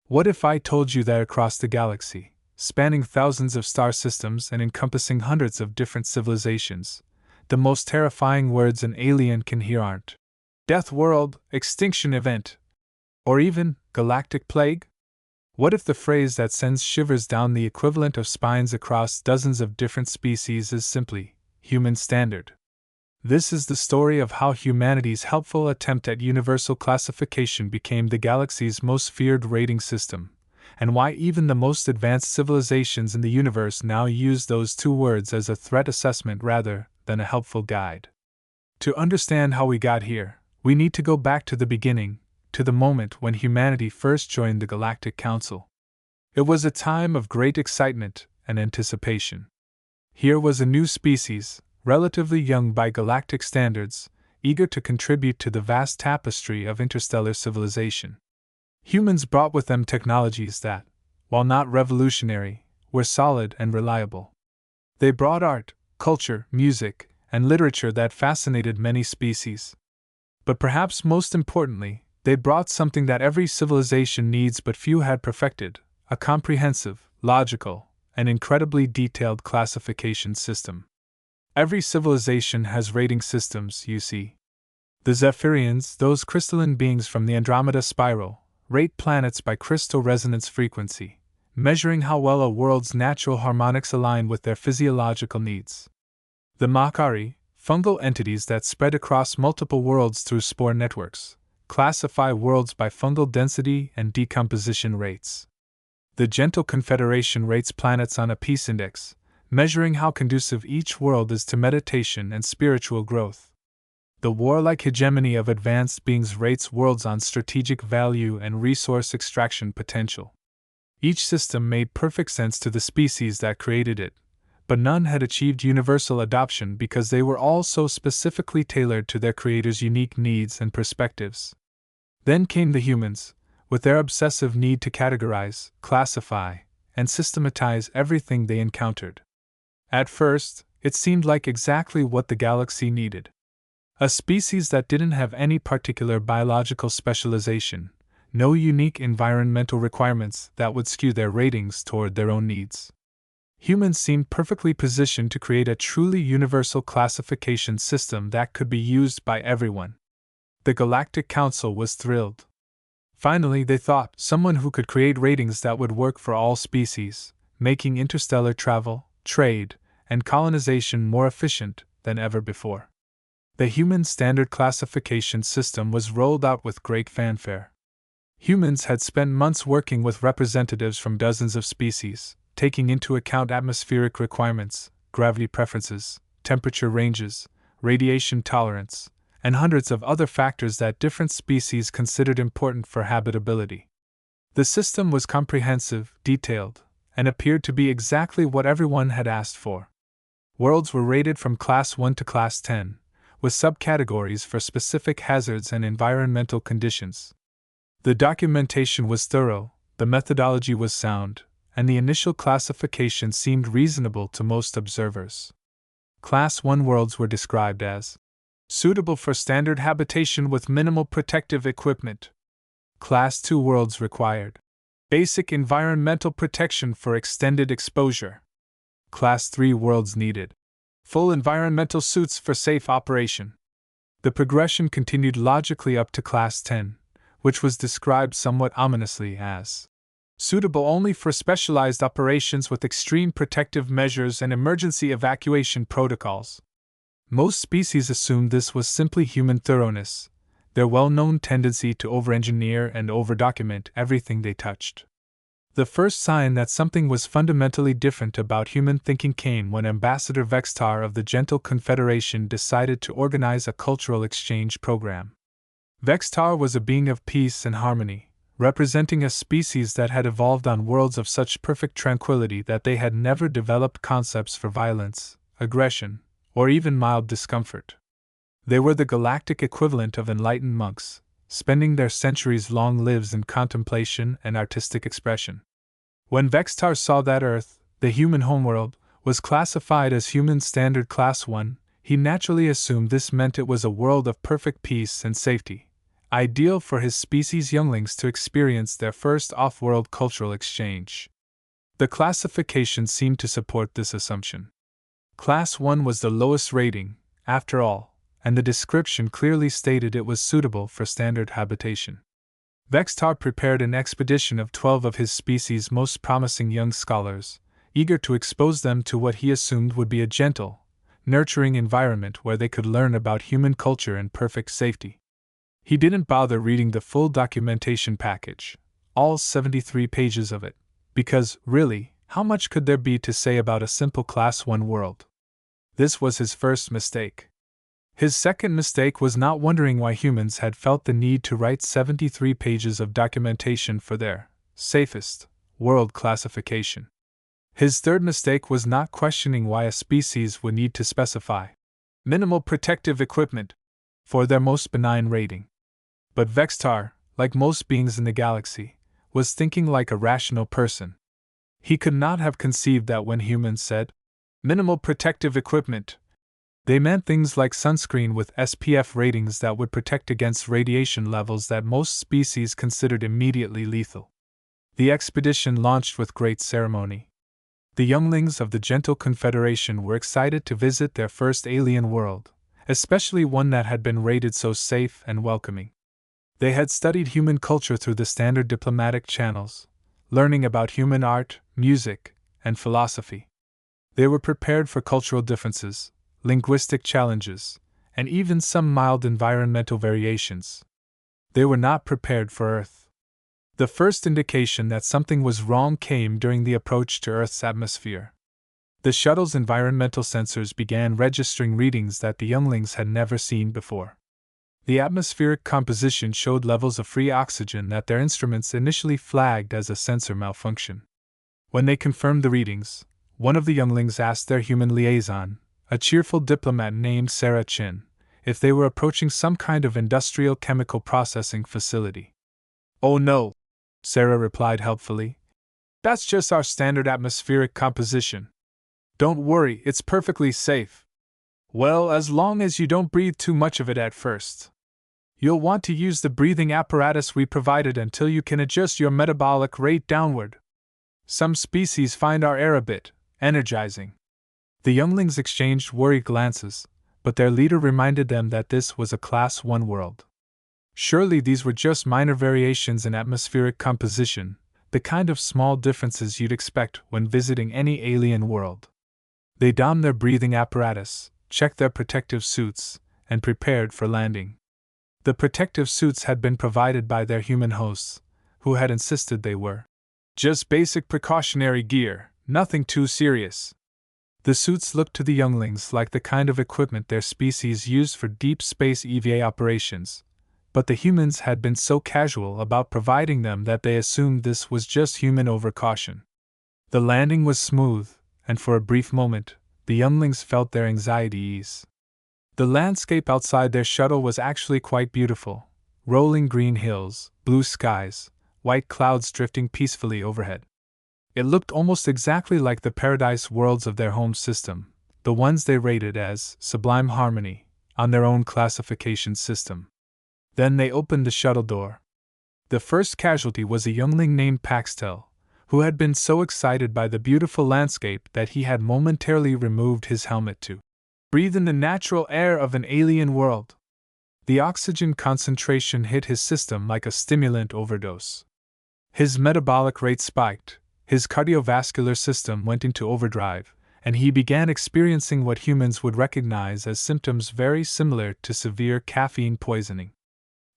What if I told you that across the galaxy, spanning thousands of star systems and encompassing hundreds of different civilizations, the most terrifying words an alien can hear aren't death world, extinction event, or even galactic plague? What if the phrase that sends shivers down the equivalent of spines across dozens of different species is simply human standard? This is the story of how humanity's helpful attempt at universal classification became the galaxy's most feared rating system, and why even the most advanced civilizations in the universe now use those two words as a threat assessment rather than a helpful guide. To understand how we got here, we need to go back to the beginning, to the moment when humanity first joined the Galactic Council. It was a time of great excitement and anticipation. Here was a new species, relatively young by galactic standards, eager to contribute to the vast tapestry of interstellar civilization. Humans brought with them technologies that, while not revolutionary, were solid and reliable. They brought art, culture, music, and literature that fascinated many species. But perhaps most importantly, they brought something that every civilization needs but few had perfected: a comprehensive, logical, and incredibly detailed classification system. Every civilization has rating systems, you see. The Zephyrians, those crystalline beings from the Andromeda spiral, rate planets by crystal resonance frequency, measuring how well a world's natural harmonics align with their physiological needs. The Makari, fungal entities that spread across multiple worlds through spore networks, classify worlds by fungal density and decomposition rates. The Gentle Confederation rates planets on a peace index, measuring how conducive each world is to meditation and spiritual growth. The warlike hegemony of advanced beings rates worlds on strategic value and resource extraction potential. Each system made perfect sense to the species that created it, but none had achieved universal adoption because they were all so specifically tailored to their creator's unique needs and perspectives. Then came the humans, with their obsessive need to categorize, classify, and systematize everything they encountered. At first, it seemed like exactly what the galaxy needed. A species that didn't have any particular biological specialization, no unique environmental requirements that would skew their ratings toward their own needs. Humans seemed perfectly positioned to create a truly universal classification system that could be used by everyone. The Galactic Council was thrilled. Finally, they thought, someone who could create ratings that would work for all species, making interstellar travel, trade, and colonization more efficient than ever before. The Human Standard Classification System was rolled out with great fanfare. Humans had spent months working with representatives from dozens of species, taking into account atmospheric requirements, gravity preferences, temperature ranges, radiation tolerance, and hundreds of other factors that different species considered important for habitability. The system was comprehensive, detailed, and appeared to be exactly what everyone had asked for. Worlds were rated from Class 1 to Class 10, with subcategories for specific hazards and environmental conditions. The documentation was thorough, the methodology was sound, and the initial classification seemed reasonable to most observers. Class 1 worlds were described as suitable for standard habitation with minimal protective equipment. Class 2 worlds required basic environmental protection for extended exposure. Class 3 worlds needed full environmental suits for safe operation. The progression continued logically up to Class 10, which was described somewhat ominously as suitable only for specialized operations with extreme protective measures and emergency evacuation protocols. Most species assumed this was simply human thoroughness, their well-known tendency to over-engineer and over-document everything they touched. The first sign that something was fundamentally different about human thinking came when Ambassador Vextar of the Gentle Confederation decided to organize a cultural exchange program. Vextar was a being of peace and harmony, representing a species that had evolved on worlds of such perfect tranquility that they had never developed concepts for violence, aggression, or even mild discomfort. They were the galactic equivalent of enlightened monks, spending their centuries-long lives in contemplation and artistic expression. When Vextar saw that Earth, the human homeworld, was classified as Human Standard Class 1, he naturally assumed this meant it was a world of perfect peace and safety, ideal for his species' younglings to experience their first off-world cultural exchange. The classification seemed to support this assumption. Class 1 was the lowest rating, after all, and the description clearly stated it was suitable for standard habitation. Vextar prepared an expedition of 12 of his species' most promising young scholars, eager to expose them to what he assumed would be a gentle, nurturing environment where they could learn about human culture in perfect safety. He didn't bother reading the full documentation package, all 73 pages of it, because, really, how much could there be to say about a simple Class 1 world? This was his first mistake. His second mistake was not wondering why humans had felt the need to write 73 pages of documentation for their safest world classification. His third mistake was not questioning why a species would need to specify minimal protective equipment for their most benign rating. But Vextar, like most beings in the galaxy, was thinking like a rational person. He could not have conceived that when humans said minimal protective equipment, they meant things like sunscreen with SPF ratings that would protect against radiation levels that most species considered immediately lethal. The expedition launched with great ceremony. The younglings of the Gentle Confederation were excited to visit their first alien world, especially one that had been rated so safe and welcoming. They had studied human culture through the standard diplomatic channels, learning about human art, music, and philosophy. They were prepared for cultural differences, linguistic challenges, and even some mild environmental variations. They were not prepared for Earth. The first indication that something was wrong came during the approach to Earth's atmosphere. The shuttle's environmental sensors began registering readings that the younglings had never seen before. The atmospheric composition showed levels of free oxygen that their instruments initially flagged as a sensor malfunction. When they confirmed the readings, one of the younglings asked their human liaison, a cheerful diplomat named Sarah Chin, if they were approaching some kind of industrial chemical processing facility. "Oh no," Sarah replied helpfully. "That's just our standard atmospheric composition. Don't worry, it's perfectly safe. Well, as long as you don't breathe too much of it at first. You'll want to use the breathing apparatus we provided until you can adjust your metabolic rate downward. Some species find our air a bit energizing." The younglings exchanged worried glances, but their leader reminded them that this was a Class 1 world. Surely these were just minor variations in atmospheric composition, the kind of small differences you'd expect when visiting any alien world. They donned their breathing apparatus, checked their protective suits, and prepared for landing. The protective suits had been provided by their human hosts, who had insisted they were just basic precautionary gear, nothing too serious. The suits looked to the younglings like the kind of equipment their species used for deep space EVA operations, but the humans had been so casual about providing them that they assumed this was just human overcaution. The landing was smooth, and for a brief moment, the younglings felt their anxiety ease. The landscape outside their shuttle was actually quite beautiful: rolling green hills, blue skies, white clouds drifting peacefully overhead. It looked almost exactly like the paradise worlds of their home system, the ones they rated as sublime harmony on their own classification system. Then they opened the shuttle door. The first casualty was a youngling named Paxtel, who had been so excited by the beautiful landscape that he had momentarily removed his helmet to breathe in the natural air of an alien world. The oxygen concentration hit his system like a stimulant overdose. His metabolic rate spiked, his cardiovascular system went into overdrive, and he began experiencing what humans would recognize as symptoms very similar to severe caffeine poisoning.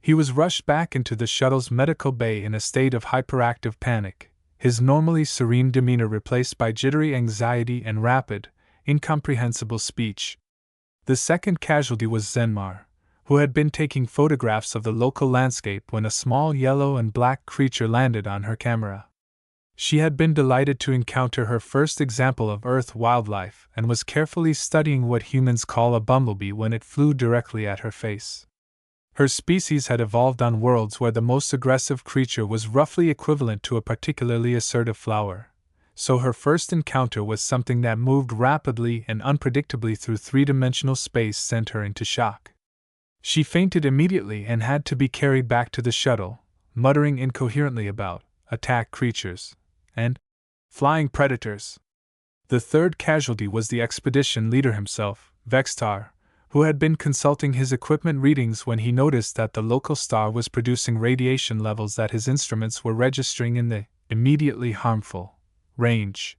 He was rushed back into the shuttle's medical bay in a state of hyperactive panic, his normally serene demeanor replaced by jittery anxiety and rapid, incomprehensible speech. The second casualty was Zenmar, who had been taking photographs of the local landscape when a small yellow and black creature landed on her camera. She had been delighted to encounter her first example of Earth wildlife and was carefully studying what humans call a bumblebee when it flew directly at her face. Her species had evolved on worlds where the most aggressive creature was roughly equivalent to a particularly assertive flower, so her first encounter with something that moved rapidly and unpredictably through three-dimensional space sent her into shock. She fainted immediately and had to be carried back to the shuttle, muttering incoherently about attack creatures and flying predators. The third casualty was the expedition leader himself, Vextar, who had been consulting his equipment readings when he noticed that the local star was producing radiation levels that his instruments were registering in the immediately harmful range.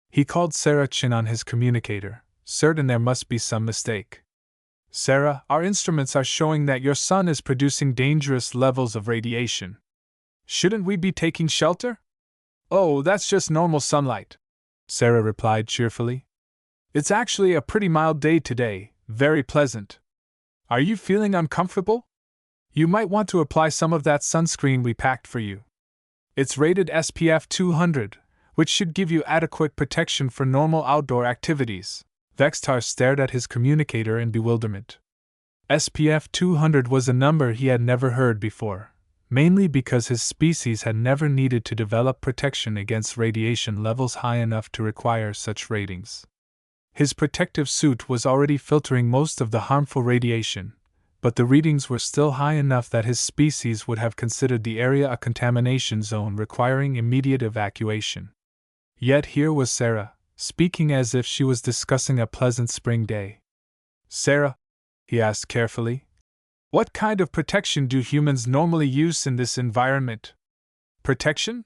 He called Sarah Chin on his communicator, certain there must be some mistake. Sarah, our instruments are showing that your sun is producing dangerous levels of radiation. Shouldn't we be taking shelter? Oh, that's just normal sunlight, Sarah replied cheerfully. It's actually a pretty mild day today, very pleasant. Are you feeling uncomfortable? You might want to apply some of that sunscreen we packed for you. It's rated SPF 200, which should give you adequate protection for normal outdoor activities. Vextar stared at his communicator in bewilderment. SPF 200 was a number he had never heard before, mainly because his species had never needed to develop protection against radiation levels high enough to require such ratings. His protective suit was already filtering most of the harmful radiation, but the readings were still high enough that his species would have considered the area a contamination zone requiring immediate evacuation. Yet here was Sarah, speaking as if she was discussing a pleasant spring day. Sarah, he asked carefully, what kind of protection do humans normally use in this environment? Protection?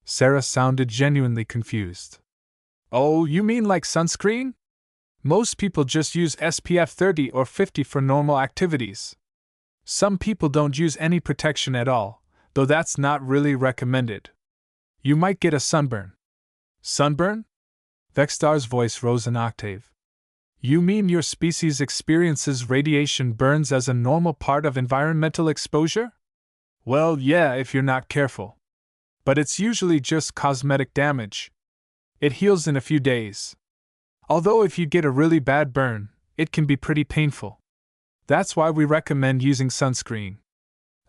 Sarah sounded genuinely confused. Oh, you mean like sunscreen? Most people just use SPF 30 or 50 for normal activities. Some people don't use any protection at all, though that's not really recommended. You might get a sunburn. Sunburn? Vextar's voice rose an octave. You mean your species experiences radiation burns as a normal part of environmental exposure? Well, yeah, if you're not careful. But it's usually just cosmetic damage. It heals in a few days. Although if you get a really bad burn, it can be pretty painful. That's why we recommend using sunscreen.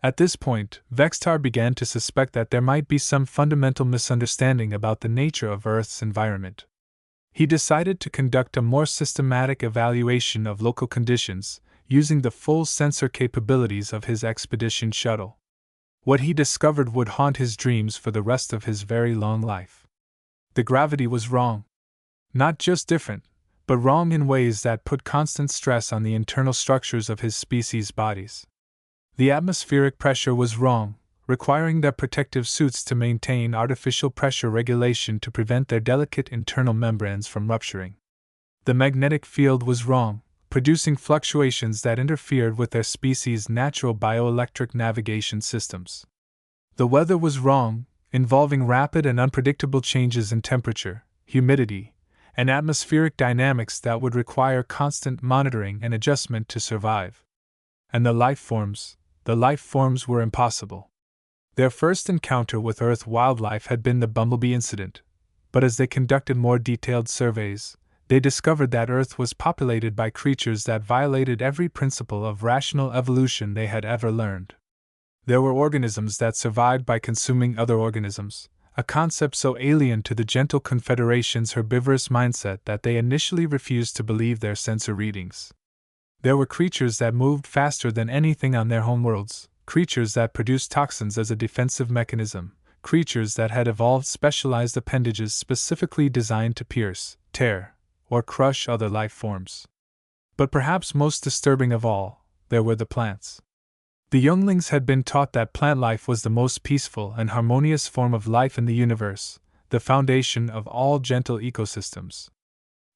At this point, Vextar began to suspect that there might be some fundamental misunderstanding about the nature of Earth's environment. He decided to conduct a more systematic evaluation of local conditions, using the full sensor capabilities of his expedition shuttle. What he discovered would haunt his dreams for the rest of his very long life. The gravity was wrong. Not just different, but wrong in ways that put constant stress on the internal structures of his species' bodies. The atmospheric pressure was wrong, requiring their protective suits to maintain artificial pressure regulation to prevent their delicate internal membranes from rupturing. The magnetic field was wrong, producing fluctuations that interfered with their species' natural bioelectric navigation systems. The weather was wrong, involving rapid and unpredictable changes in temperature, humidity, and atmospheric dynamics that would require constant monitoring and adjustment to survive. And the life forms were impossible. Their first encounter with Earth wildlife had been the bumblebee incident, but as they conducted more detailed surveys, they discovered that Earth was populated by creatures that violated every principle of rational evolution they had ever learned. There were organisms that survived by consuming other organisms, a concept so alien to the gentle Confederation's herbivorous mindset that they initially refused to believe their sensor readings. There were creatures that moved faster than anything on their homeworlds, creatures that produced toxins as a defensive mechanism, creatures that had evolved specialized appendages specifically designed to pierce, tear, or crush other life forms. But perhaps most disturbing of all, there were the plants. The younglings had been taught that plant life was the most peaceful and harmonious form of life in the universe, the foundation of all gentle ecosystems.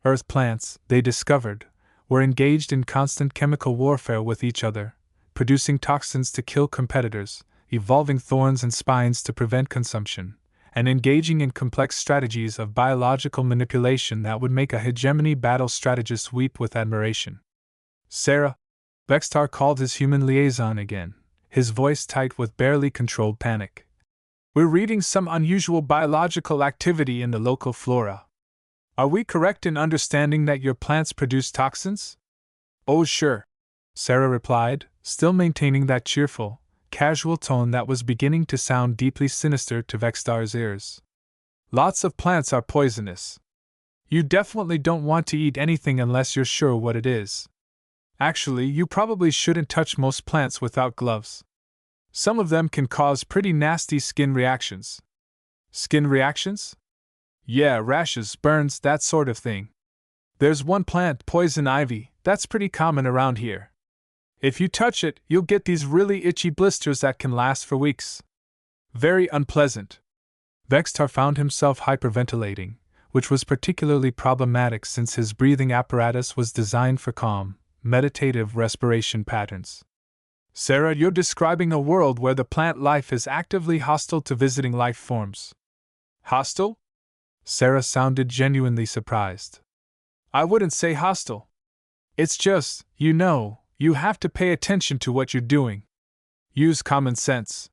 Earth plants, they discovered, were engaged in constant chemical warfare with each other, producing toxins to kill competitors, evolving thorns and spines to prevent consumption, and engaging in complex strategies of biological manipulation that would make a hegemony battle strategist weep with admiration. Sarah, Vextar called his human liaison again, his voice tight with barely controlled panic. We're reading some unusual biological activity in the local flora. Are we correct in understanding that your plants produce toxins? Oh, sure, Sarah replied, still maintaining that cheerful, casual tone that was beginning to sound deeply sinister to Vextar's ears. Lots of plants are poisonous. You definitely don't want to eat anything unless you're sure what it is. Actually, you probably shouldn't touch most plants without gloves. Some of them can cause pretty nasty skin reactions. Skin reactions? Yeah, rashes, burns, that sort of thing. There's one plant, poison ivy, that's pretty common around here. If you touch it, you'll get these really itchy blisters that can last for weeks. Very unpleasant. Vextar found himself hyperventilating, which was particularly problematic since his breathing apparatus was designed for calm, meditative respiration patterns. Sarah, you're describing a world where the plant life is actively hostile to visiting life forms. Hostile? Sarah sounded genuinely surprised. I wouldn't say hostile. It's just, you have to pay attention to what you're doing. Use common sense.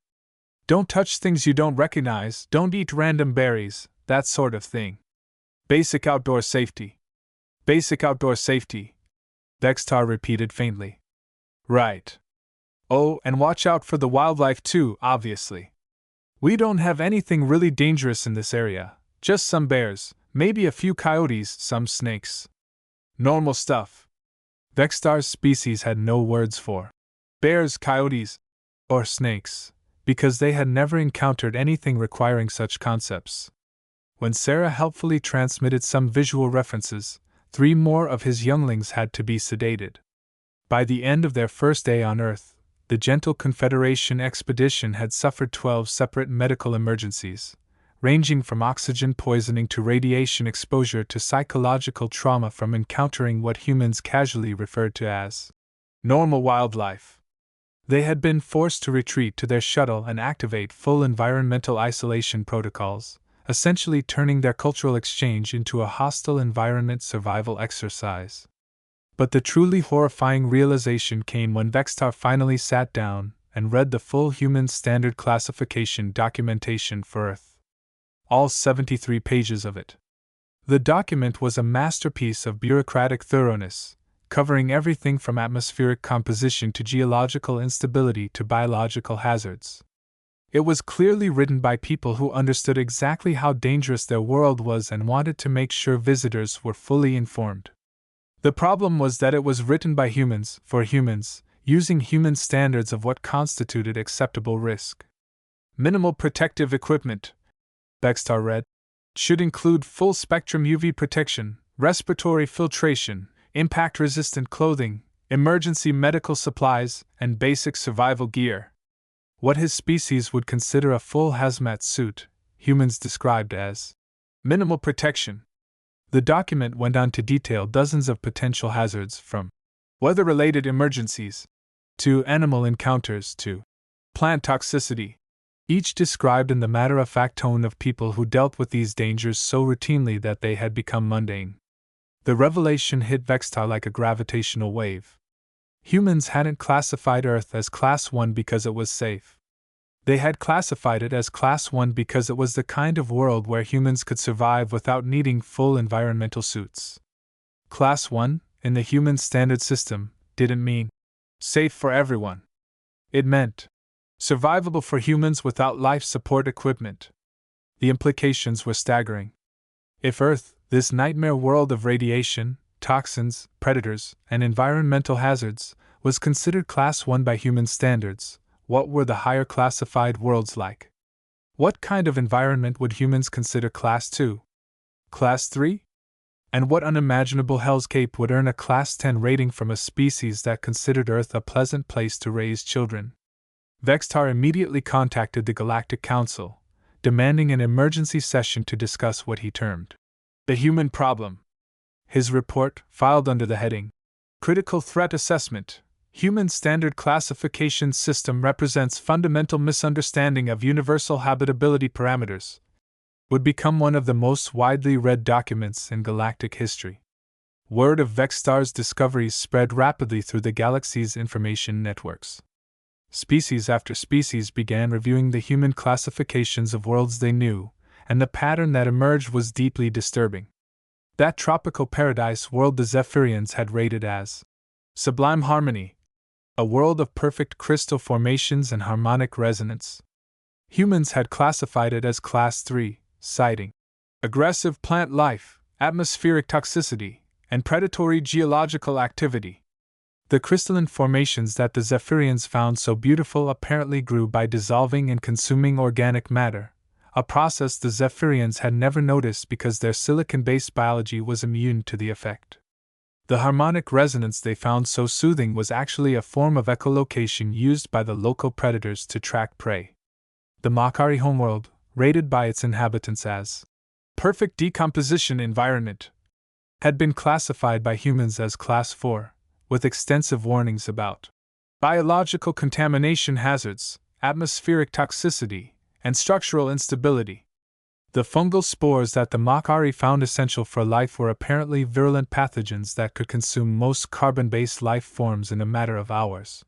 Don't touch things you don't recognize, don't eat random berries, that sort of thing. Basic outdoor safety. Basic outdoor safety, Vextar repeated faintly. Right. Oh, and watch out for the wildlife too, obviously. We don't have anything really dangerous in this area, just some bears, maybe a few coyotes, some snakes. Normal stuff. Vextar's species had no words for bears, coyotes, or snakes, because they had never encountered anything requiring such concepts. When Sarah helpfully transmitted some visual references, 3 more of his younglings had to be sedated. By the end of their first day on Earth, the Gentle Confederation expedition had suffered 12 separate medical emergencies, ranging from oxygen poisoning to radiation exposure to psychological trauma from encountering what humans casually referred to as normal wildlife. They had been forced to retreat to their shuttle and activate full environmental isolation protocols, essentially turning their cultural exchange into a hostile environment survival exercise. But the truly horrifying realization came when Vextar finally sat down and read the full human standard classification documentation for Earth. All 73 pages of it. The document was a masterpiece of bureaucratic thoroughness, covering everything from atmospheric composition to geological instability to biological hazards. It was clearly written by people who understood exactly how dangerous their world was and wanted to make sure visitors were fully informed. The problem was that it was written by humans, for humans, using human standards of what constituted acceptable risk. Minimal protective equipment, Vextar read, should include full-spectrum UV protection, respiratory filtration, impact-resistant clothing, emergency medical supplies, and basic survival gear. What his species would consider a full hazmat suit, humans described as minimal protection. The document went on to detail dozens of potential hazards, from weather-related emergencies to animal encounters to plant toxicity, each described in the matter-of-fact tone of people who dealt with these dangers so routinely that they had become mundane. The revelation hit Vextar like a gravitational wave. Humans hadn't classified Earth as Class 1 because it was safe. They had classified it as Class 1 because it was the kind of world where humans could survive without needing full environmental suits. Class 1, in the human standard system, didn't mean safe for everyone. It meant survivable for humans without life support equipment. The implications were staggering. If Earth, this nightmare world of radiation, toxins, predators, and environmental hazards, was considered Class 1 by human standards, what were the higher classified worlds like? What kind of environment would humans consider Class 2? Class 3? And what unimaginable hellscape would earn a Class 10 rating from a species that considered Earth a pleasant place to raise children? Vextar immediately contacted the Galactic Council, demanding an emergency session to discuss what he termed the human problem. His report, filed under the heading Critical Threat Assessment, Human Standard Classification System represents fundamental misunderstanding of universal habitability parameters, would become one of the most widely read documents in galactic history. Word of Vextar's discoveries spread rapidly through the galaxy's information networks. Species after species began reviewing the human classifications of worlds they knew, and the pattern that emerged was deeply disturbing. That tropical paradise world the Zephyrians had rated as sublime harmony, a world of perfect crystal formations and harmonic resonance. Humans had classified it as Class 3, citing aggressive plant life, atmospheric toxicity, and predatory geological activity. The crystalline formations that the Zephyrians found so beautiful apparently grew by dissolving and consuming organic matter, a process the Zephyrians had never noticed because their silicon-based biology was immune to the effect. The harmonic resonance they found so soothing was actually a form of echolocation used by the local predators to track prey. The Makari homeworld, rated by its inhabitants as perfect decomposition environment, had been classified by humans as Class 4, with extensive warnings about biological contamination hazards, atmospheric toxicity, and structural instability. The fungal spores that the Makari found essential for life were apparently virulent pathogens that could consume most carbon-based life forms in a matter of hours.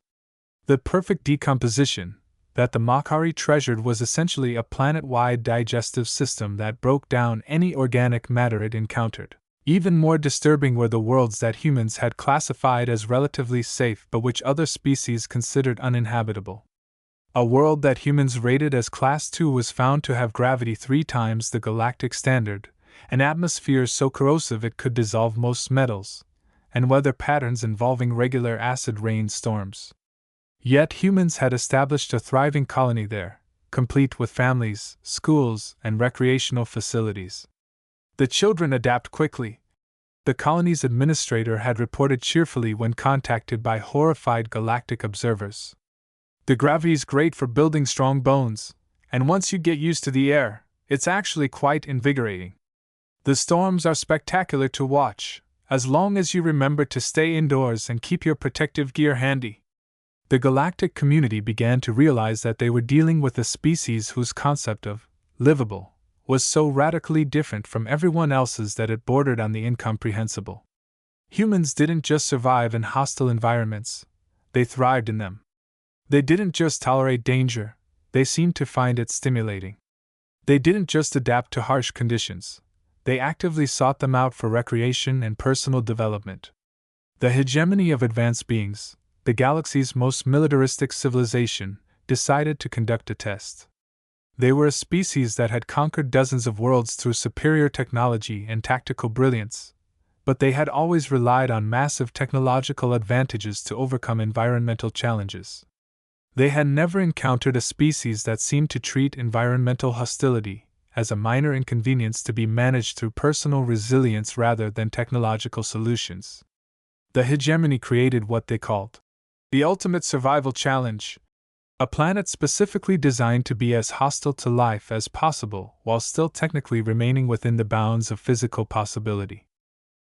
The perfect decomposition that the Makari treasured was essentially a planet-wide digestive system that broke down any organic matter it encountered. Even more disturbing were the worlds that humans had classified as relatively safe but which other species considered uninhabitable. A world that humans rated as Class 2 was found to have gravity 3 times the galactic standard, an atmosphere so corrosive it could dissolve most metals, and weather patterns involving regular acid rain storms. Yet humans had established a thriving colony there, complete with families, schools, and recreational facilities. The children adapt quickly, the colony's administrator had reported cheerfully when contacted by horrified galactic observers. The gravity's great for building strong bones, and once you get used to the air, it's actually quite invigorating. The storms are spectacular to watch, as long as you remember to stay indoors and keep your protective gear handy. The galactic community began to realize that they were dealing with a species whose concept of livable was so radically different from everyone else's that it bordered on the incomprehensible. Humans didn't just survive in hostile environments, they thrived in them. They didn't just tolerate danger, they seemed to find it stimulating. They didn't just adapt to harsh conditions, they actively sought them out for recreation and personal development. The hegemony of advanced beings, the galaxy's most militaristic civilization, decided to conduct a test. They were a species that had conquered dozens of worlds through superior technology and tactical brilliance, but they had always relied on massive technological advantages to overcome environmental challenges. They had never encountered a species that seemed to treat environmental hostility as a minor inconvenience to be managed through personal resilience rather than technological solutions. The hegemony created what they called the ultimate survival challenge, a planet specifically designed to be as hostile to life as possible while still technically remaining within the bounds of physical possibility.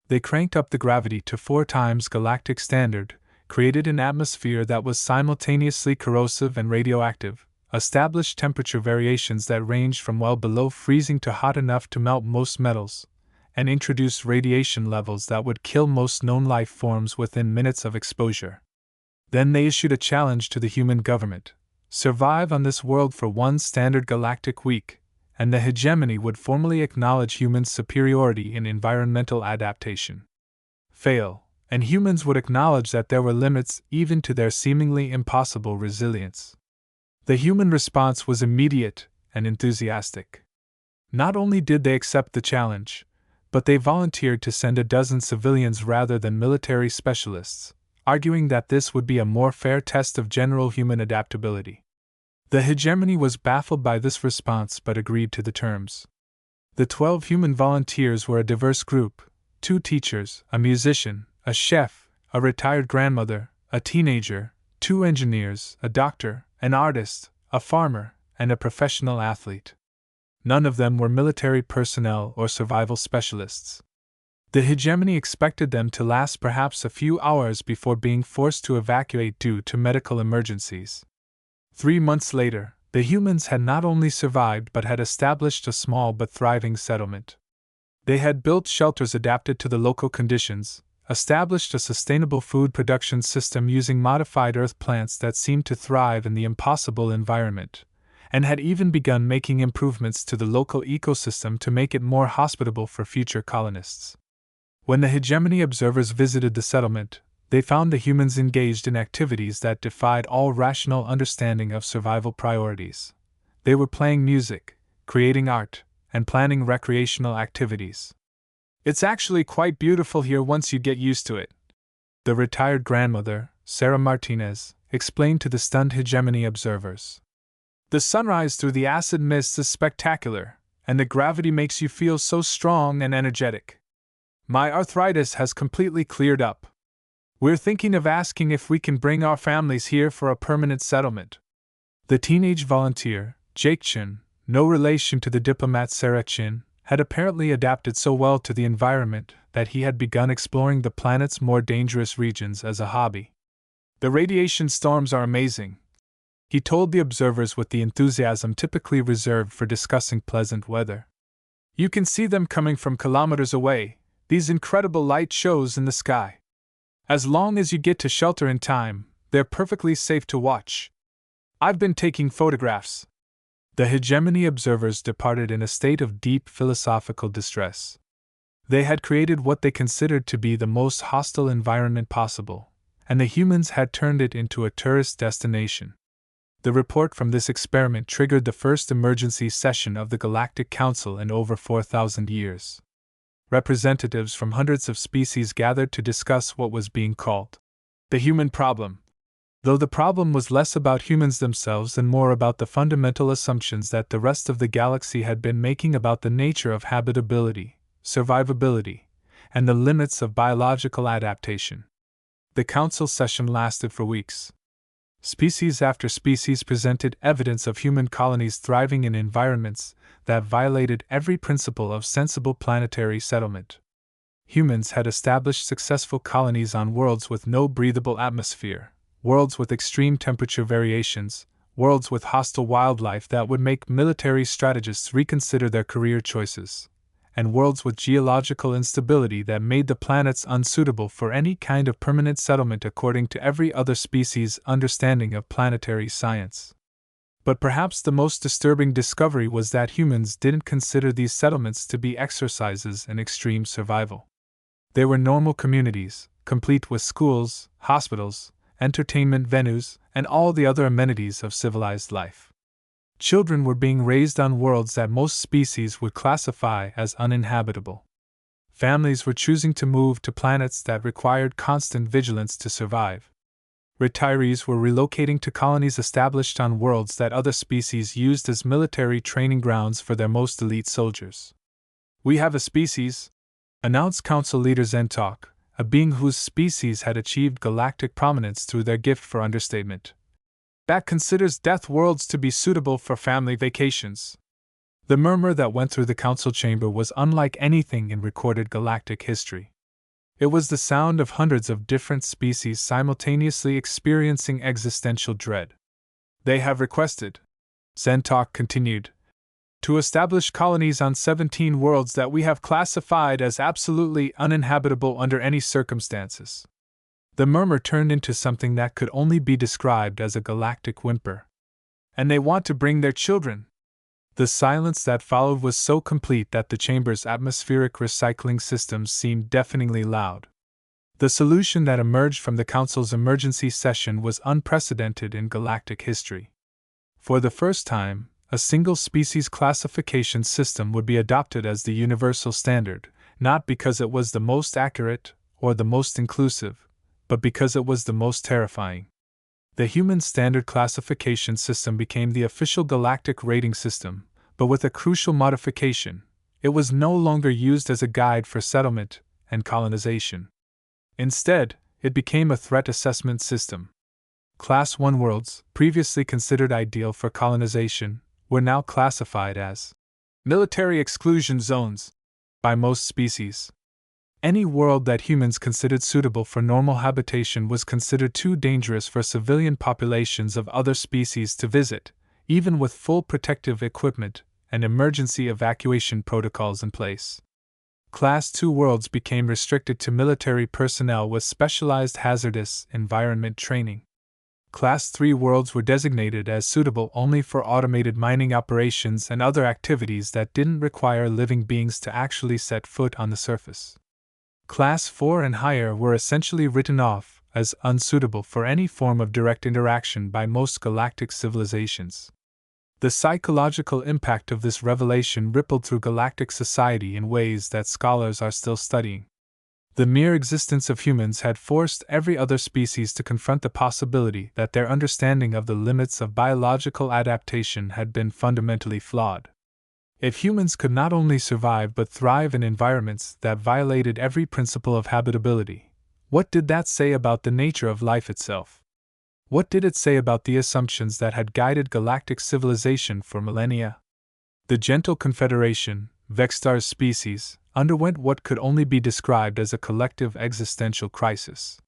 They cranked up the gravity to 4 times galactic standard, created an atmosphere that was simultaneously corrosive and radioactive, established temperature variations that ranged from well below freezing to hot enough to melt most metals, and introduced radiation levels that would kill most known life forms within minutes of exposure. Then they issued a challenge to the human government: survive on this world for 1 standard galactic week, and the hegemony would formally acknowledge humans' superiority in environmental adaptation. Fail, and humans would acknowledge that there were limits even to their seemingly impossible resilience. The human response was immediate and enthusiastic. Not only did they accept the challenge, but they volunteered to send a dozen civilians rather than military specialists, arguing that this would be a more fair test of general human adaptability. The hegemony was baffled by this response but agreed to the terms. The 12 human volunteers were a diverse group: 2 teachers, a musician, a chef, a retired grandmother, a teenager, 2 engineers, a doctor, an artist, a farmer, and a professional athlete. None of them were military personnel or survival specialists. The hegemony expected them to last perhaps a few hours before being forced to evacuate due to medical emergencies. 3 months later, the humans had not only survived but had established a small but thriving settlement. They had built shelters adapted to the local conditions, established a sustainable food production system using modified earth plants that seemed to thrive in the impossible environment, and had even begun making improvements to the local ecosystem to make it more hospitable for future colonists. When the hegemony observers visited the settlement, they found the humans engaged in activities that defied all rational understanding of survival priorities. They were playing music, creating art, and planning recreational activities. "It's actually quite beautiful here once you get used to it," The retired grandmother, Sarah Martinez, explained to the stunned hegemony observers. The sunrise through the acid mists is spectacular, and the gravity makes you feel so strong and energetic. My arthritis has completely cleared up. We're thinking of asking if we can bring our families here for a permanent settlement. The teenage volunteer, Jake Chin, no relation to the diplomat Sarah Chin, had apparently adapted so well to the environment that he had begun exploring the planet's more dangerous regions as a hobby. The radiation storms are amazing, he told the observers with the enthusiasm typically reserved for discussing pleasant weather. You can see them coming from kilometers away, these incredible light shows in the sky. As long as you get to shelter in time, they're perfectly safe to watch. I've been taking photographs. The hegemony observers departed in a state of deep philosophical distress. They had created what they considered to be the most hostile environment possible, and the humans had turned it into a tourist destination. The report from this experiment triggered the first emergency session of the Galactic Council in over 4,000 years. Representatives from hundreds of species gathered to discuss what was being called the human problem. Though the problem was less about humans themselves and more about the fundamental assumptions that the rest of the galaxy had been making about the nature of habitability, survivability, and the limits of biological adaptation. The council session lasted for weeks. Species after species presented evidence of human colonies thriving in environments that violated every principle of sensible planetary settlement. Humans had established successful colonies on worlds with no breathable atmosphere, worlds with extreme temperature variations, worlds with hostile wildlife that would make military strategists reconsider their career choices, and worlds with geological instability that made the planets unsuitable for any kind of permanent settlement according to every other species' understanding of planetary science. But perhaps the most disturbing discovery was that humans didn't consider these settlements to be exercises in extreme survival. They were normal communities, complete with schools, hospitals, entertainment venues, and all the other amenities of civilized life. Children were being raised on worlds that most species would classify as uninhabitable. Families were choosing to move to planets that required constant vigilance to survive. Retirees were relocating to colonies established on worlds that other species used as military training grounds for their most elite soldiers. We have a species, announced Council leader Zentalk, a being whose species had achieved galactic prominence through their gift for understatement, that considers death worlds to be suitable for family vacations. The murmur that went through the council chamber was unlike anything in recorded galactic history. It was the sound of hundreds of different species simultaneously experiencing existential dread. They have requested, Zentalk continued, to establish colonies on 17 worlds that we have classified as absolutely uninhabitable under any circumstances. The murmur turned into something that could only be described as a galactic whimper. And they want to bring their children. The silence that followed was so complete that the chamber's atmospheric recycling systems seemed deafeningly loud. The solution that emerged from the Council's emergency session was unprecedented in galactic history. For the first time, a single species classification system would be adopted as the universal standard, not because it was the most accurate or the most inclusive, but because it was the most terrifying. The human standard classification system became the official galactic rating system, but with a crucial modification: it was no longer used as a guide for settlement and colonization. Instead, it became a threat assessment system. Class 1 worlds, previously considered ideal for colonization, were now classified as military exclusion zones by most species. Any world that humans considered suitable for normal habitation was considered too dangerous for civilian populations of other species to visit, even with full protective equipment and emergency evacuation protocols in place. Class 2 worlds became restricted to military personnel with specialized hazardous environment training. Class 3 worlds were designated as suitable only for automated mining operations and other activities that didn't require living beings to actually set foot on the surface. Class 4 and higher were essentially written off as unsuitable for any form of direct interaction by most galactic civilizations. The psychological impact of this revelation rippled through galactic society in ways that scholars are still studying. The mere existence of humans had forced every other species to confront the possibility that their understanding of the limits of biological adaptation had been fundamentally flawed. If humans could not only survive but thrive in environments that violated every principle of habitability, what did that say about the nature of life itself? What did it say about the assumptions that had guided galactic civilization for millennia? The gentle confederation, Vextar's species, underwent what could only be described as a collective existential crisis.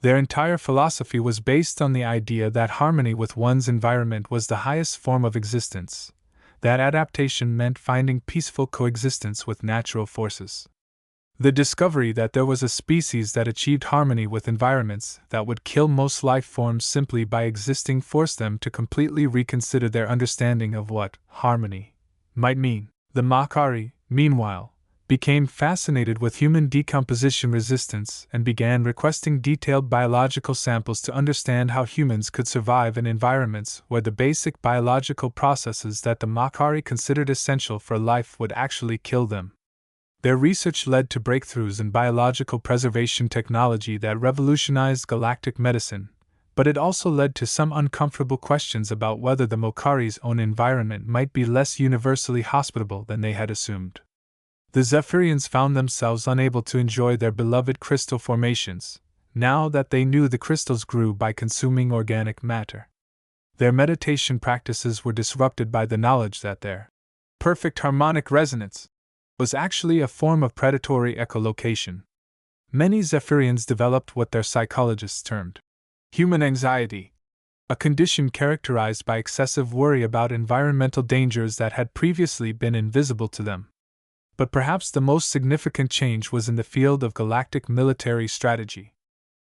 Their entire philosophy was based on the idea that harmony with one's environment was the highest form of existence, that adaptation meant finding peaceful coexistence with natural forces. The discovery that there was a species that achieved harmony with environments that would kill most life forms simply by existing forced them to completely reconsider their understanding of what harmony might mean. The Makari, meanwhile, became fascinated with human decomposition resistance and began requesting detailed biological samples to understand how humans could survive in environments where the basic biological processes that the Makari considered essential for life would actually kill them. Their research led to breakthroughs in biological preservation technology that revolutionized galactic medicine, but it also led to some uncomfortable questions about whether the Makari's own environment might be less universally hospitable than they had assumed. The Zephyrians found themselves unable to enjoy their beloved crystal formations, now that they knew the crystals grew by consuming organic matter. Their meditation practices were disrupted by the knowledge that their perfect harmonic resonance was actually a form of predatory echolocation. Many Zephyrians developed what their psychologists termed human anxiety, a condition characterized by excessive worry about environmental dangers that had previously been invisible to them. But perhaps the most significant change was in the field of galactic military strategy.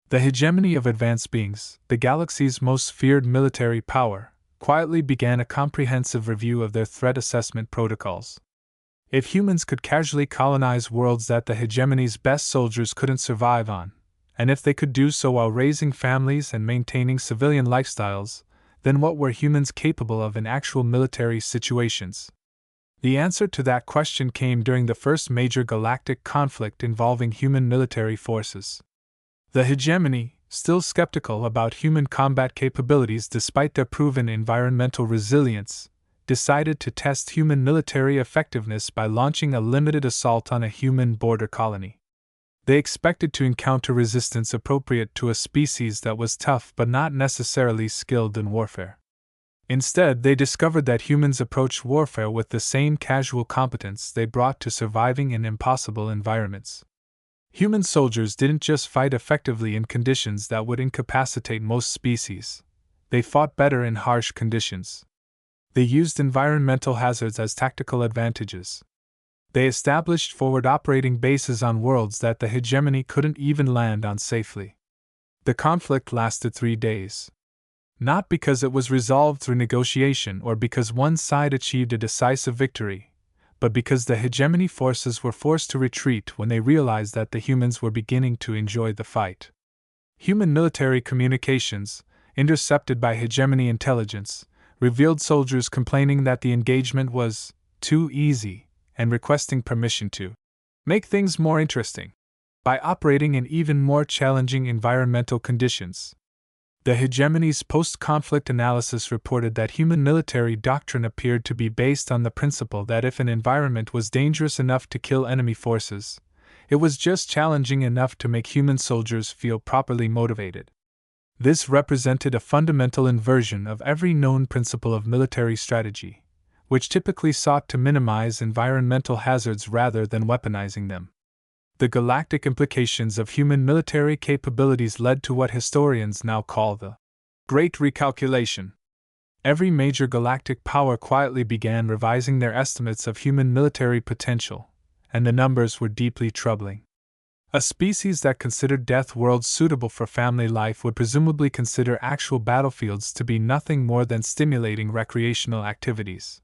The hegemony of advanced beings, the galaxy's most feared military power, quietly began a comprehensive review of their threat assessment protocols. If humans could casually colonize worlds that the hegemony's best soldiers couldn't survive on, and if they could do so while raising families and maintaining civilian lifestyles, then what were humans capable of in actual military situations? The answer to that question came during the first major galactic conflict involving human military forces. The hegemony, still skeptical about human combat capabilities despite their proven environmental resilience, decided to test human military effectiveness by launching a limited assault on a human border colony. They expected to encounter resistance appropriate to a species that was tough but not necessarily skilled in warfare. Instead, they discovered that humans approached warfare with the same casual competence they brought to surviving in impossible environments. Human soldiers didn't just fight effectively in conditions that would incapacitate most species, they fought better in harsh conditions. They used environmental hazards as tactical advantages. They established forward operating bases on worlds that the hegemony couldn't even land on safely. The conflict lasted 3 days. Not because it was resolved through negotiation or because one side achieved a decisive victory, but because the hegemony forces were forced to retreat when they realized that the humans were beginning to enjoy the fight. Human military communications, intercepted by hegemony intelligence, revealed soldiers complaining that the engagement was too easy and requesting permission to make things more interesting by operating in even more challenging environmental conditions. The hegemony's post-conflict analysis reported that human military doctrine appeared to be based on the principle that if an environment was dangerous enough to kill enemy forces, it was just challenging enough to make human soldiers feel properly motivated. This represented a fundamental inversion of every known principle of military strategy, which typically sought to minimize environmental hazards rather than weaponizing them. The galactic implications of human military capabilities led to what historians now call the Great Recalculation. Every major galactic power quietly began revising their estimates of human military potential, and the numbers were deeply troubling. A species that considered death worlds suitable for family life would presumably consider actual battlefields to be nothing more than stimulating recreational activities.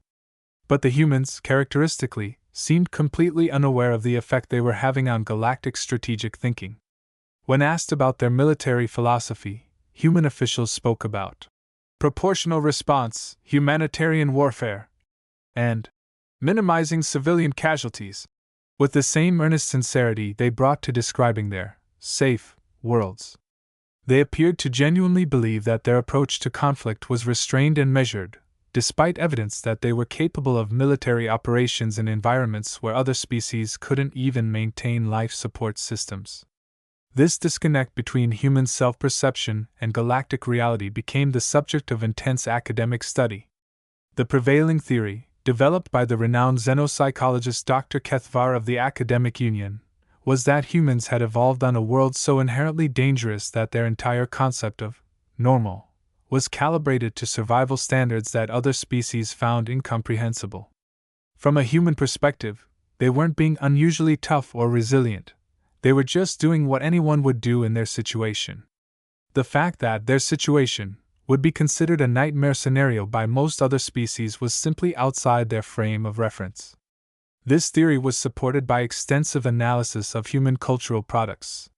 But the humans, characteristically, seemed completely unaware of the effect they were having on galactic strategic thinking. When asked about their military philosophy, human officials spoke about proportional response, humanitarian warfare, and minimizing civilian casualties. with the same earnest sincerity they brought to describing their safe worlds. They appeared to genuinely believe that their approach to conflict was restrained and measured, despite evidence that they were capable of military operations in environments where other species couldn't even maintain life support systems. This disconnect between human self-perception and galactic reality became the subject of intense academic study. The prevailing theory, developed by the renowned xenopsychologist Dr. Kethvar of the Academic Union, was that humans had evolved on a world so inherently dangerous that their entire concept of normal was calibrated to survival standards that other species found incomprehensible. From a human perspective, they weren't being unusually tough or resilient. They were just doing what anyone would do in their situation. The fact that their situation would be considered a nightmare scenario by most other species was simply outside their frame of reference. This theory was supported by extensive analysis of human cultural products.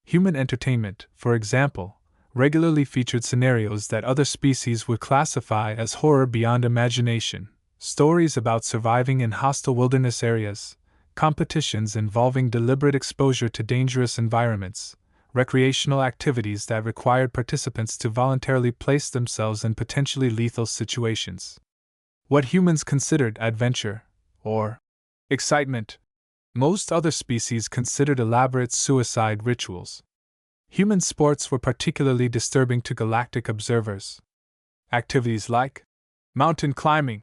Human entertainment, for example, regularly featured scenarios that other species would classify as horror beyond imagination, stories about surviving in hostile wilderness areas, competitions involving deliberate exposure to dangerous environments, recreational activities that required participants to voluntarily place themselves in potentially lethal situations. What humans considered adventure, or excitement, most other species considered elaborate suicide rituals. Human sports were particularly disturbing to galactic observers. Activities like mountain climbing,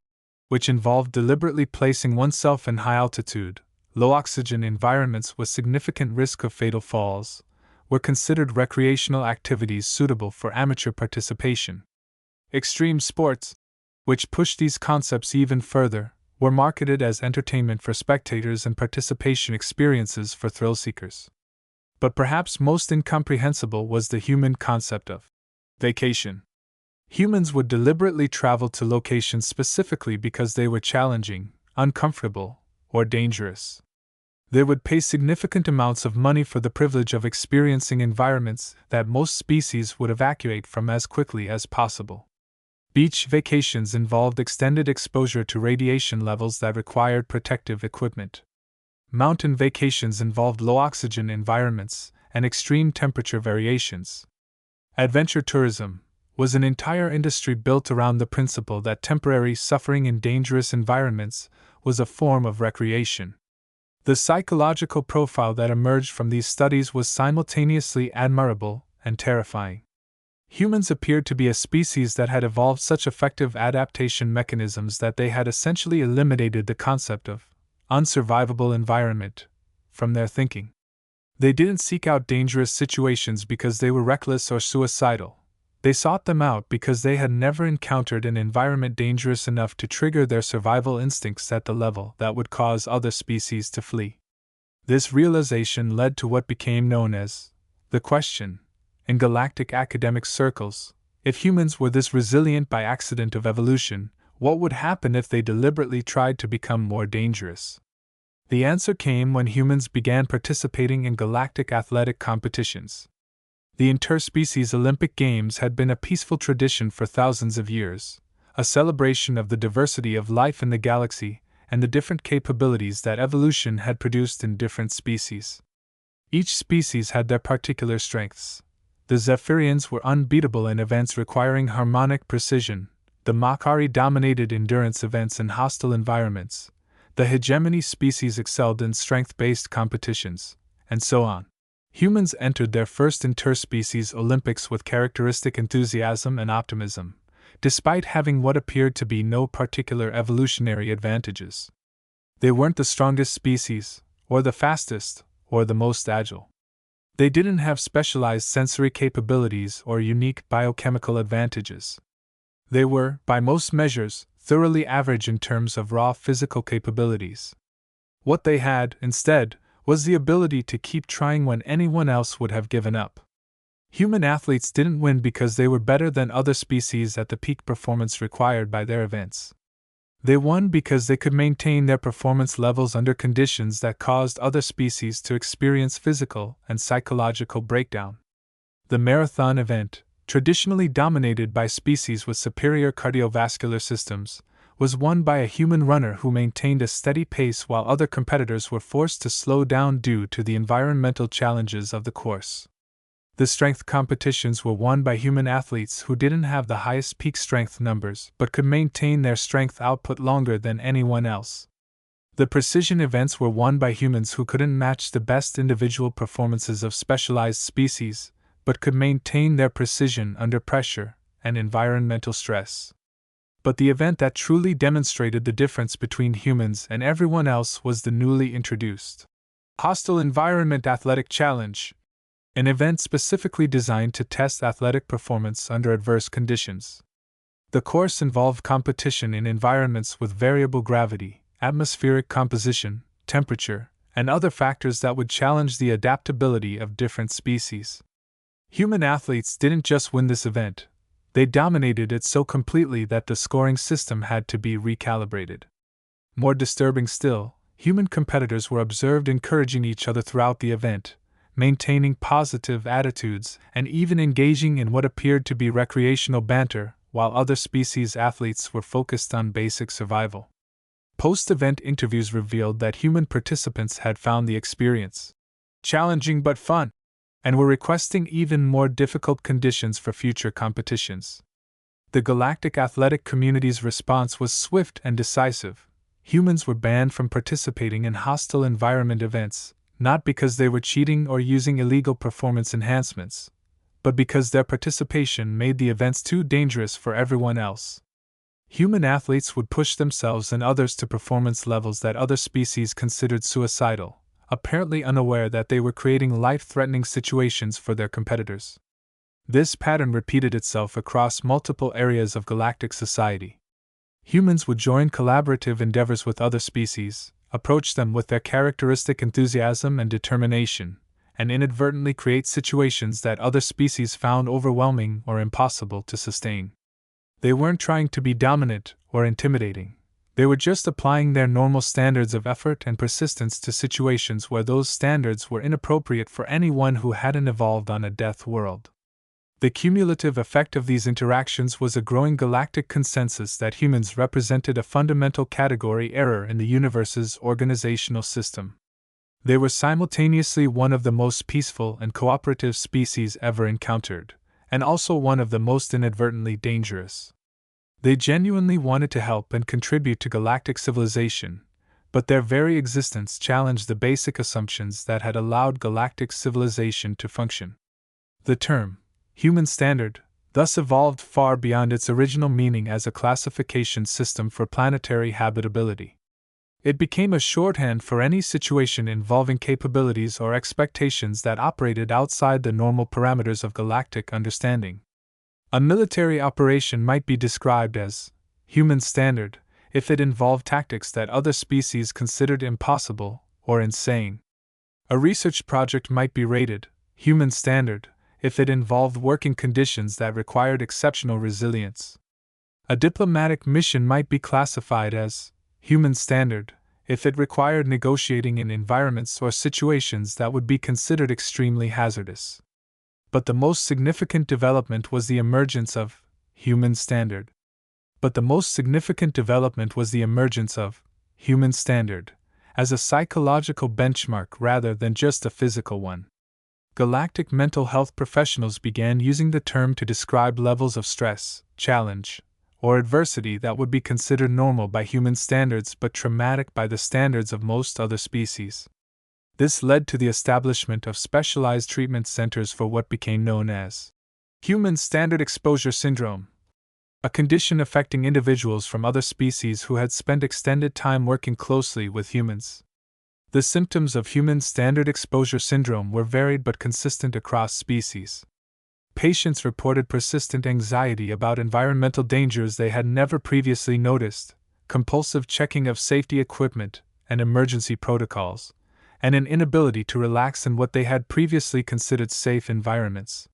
which involved deliberately placing oneself in high altitude, low oxygen environments with significant risk of fatal falls, were considered recreational activities suitable for amateur participation. Extreme sports, which pushed these concepts even further, were marketed as entertainment for spectators and participation experiences for thrill seekers. But perhaps most incomprehensible was the human concept of vacation. Humans would deliberately travel to locations specifically because they were challenging, uncomfortable, or dangerous. They would pay significant amounts of money for the privilege of experiencing environments that most species would evacuate from as quickly as possible. Beach vacations involved extended exposure to radiation levels that required protective equipment. Mountain vacations involved low oxygen environments and extreme temperature variations. Adventure tourism was an entire industry built around the principle that temporary suffering in dangerous environments was a form of recreation. The psychological profile that emerged from these studies was simultaneously admirable and terrifying. Humans appeared to be a species that had evolved such effective adaptation mechanisms that they had essentially eliminated the concept of unsurvivable environment from their thinking. They didn't seek out dangerous situations because they were reckless or suicidal. They sought them out because they had never encountered an environment dangerous enough to trigger their survival instincts at the level that would cause other species to flee. This realization led to what became known as the question, in galactic academic circles: if humans were this resilient by accident of evolution, what would happen if they deliberately tried to become more dangerous? The answer came when humans began participating in galactic athletic competitions. The interspecies Olympic Games had been a peaceful tradition for thousands of years, a celebration of the diversity of life in the galaxy and the different capabilities that evolution had produced in different species. Each species had their particular strengths. The Zephyrians were unbeatable in events requiring harmonic precision. The Makari dominated endurance events in hostile environments. The hegemony species excelled in strength-based competitions, and so on. Humans entered their first interspecies Olympics with characteristic enthusiasm and optimism, despite having what appeared to be no particular evolutionary advantages. They weren't the strongest species, or the fastest, or the most agile. They didn't have specialized sensory capabilities or unique biochemical advantages. They were, by most measures, thoroughly average in terms of raw physical capabilities. What they had, instead, was the ability to keep trying when anyone else would have given up. Human athletes didn't win because they were better than other species at the peak performance required by their events. They won because they could maintain their performance levels under conditions that caused other species to experience physical and psychological breakdown. The marathon event, traditionally dominated by species with superior cardiovascular systems, was won by a human runner who maintained a steady pace while other competitors were forced to slow down due to the environmental challenges of the course. The strength competitions were won by human athletes who didn't have the highest peak strength numbers but could maintain their strength output longer than anyone else. The precision events were won by humans who couldn't match the best individual performances of specialized species, but could maintain their precision under pressure and environmental stress. But the event that truly demonstrated the difference between humans and everyone else was the newly introduced Hostile Environment Athletic Challenge, an event specifically designed to test athletic performance under adverse conditions. The course involved competition in environments with variable gravity, atmospheric composition, temperature, and other factors that would challenge the adaptability of different species. Human athletes didn't just win this event, they dominated it so completely that the scoring system had to be recalibrated. More disturbing still, human competitors were observed encouraging each other throughout the event, maintaining positive attitudes and even engaging in what appeared to be recreational banter, while other species athletes were focused on basic survival. Post-event interviews revealed that human participants had found the experience challenging but fun, and were requesting even more difficult conditions for future competitions. The galactic athletic community's response was swift and decisive. Humans were banned from participating in hostile environment events, not because they were cheating or using illegal performance enhancements, but because their participation made the events too dangerous for everyone else. Human athletes would push themselves and others to performance levels that other species considered suicidal, apparently unaware that they were creating life-threatening situations for their competitors. This pattern repeated itself across multiple areas of galactic society. Humans would join collaborative endeavors with other species, approach them with their characteristic enthusiasm and determination, and inadvertently create situations that other species found overwhelming or impossible to sustain. They weren't trying to be dominant or intimidating. They were just applying their normal standards of effort and persistence to situations where those standards were inappropriate for anyone who hadn't evolved on a death world. The cumulative effect of these interactions was a growing galactic consensus that humans represented a fundamental category error in the universe's organizational system. They were simultaneously one of the most peaceful and cooperative species ever encountered, and also one of the most inadvertently dangerous. They genuinely wanted to help and contribute to galactic civilization, but their very existence challenged the basic assumptions that had allowed galactic civilization to function. The term, human standard, thus evolved far beyond its original meaning as a classification system for planetary habitability. It became a shorthand for any situation involving capabilities or expectations that operated outside the normal parameters of galactic understanding. A military operation might be described as human standard if it involved tactics that other species considered impossible or insane. A research project might be rated human standard if it involved working conditions that required exceptional resilience. A diplomatic mission might be classified as human standard if it required negotiating in environments or situations that would be considered extremely hazardous. But the most significant development was the emergence of human standard. As a psychological benchmark rather than just a physical one. Galactic mental health professionals began using the term to describe levels of stress, challenge, or adversity that would be considered normal by human standards but traumatic by the standards of most other species. This led to the establishment of specialized treatment centers for what became known as Human Standard Exposure Syndrome, a condition affecting individuals from other species who had spent extended time working closely with humans. The symptoms of Human Standard Exposure Syndrome were varied but consistent across species. Patients reported persistent anxiety about environmental dangers they had never previously noticed, compulsive checking of safety equipment and emergency protocols, and an inability to relax in what they had previously considered safe environments.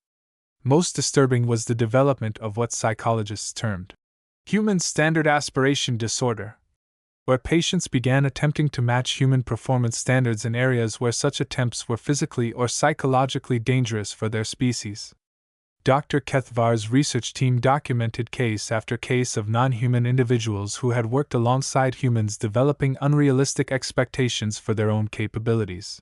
Most disturbing was the development of what psychologists termed Human Standard Aspiration Disorder, where patients began attempting to match human performance standards in areas where such attempts were physically or psychologically dangerous for their species. Dr. Kethvar's research team documented case after case of non-human individuals who had worked alongside humans developing unrealistic expectations for their own capabilities.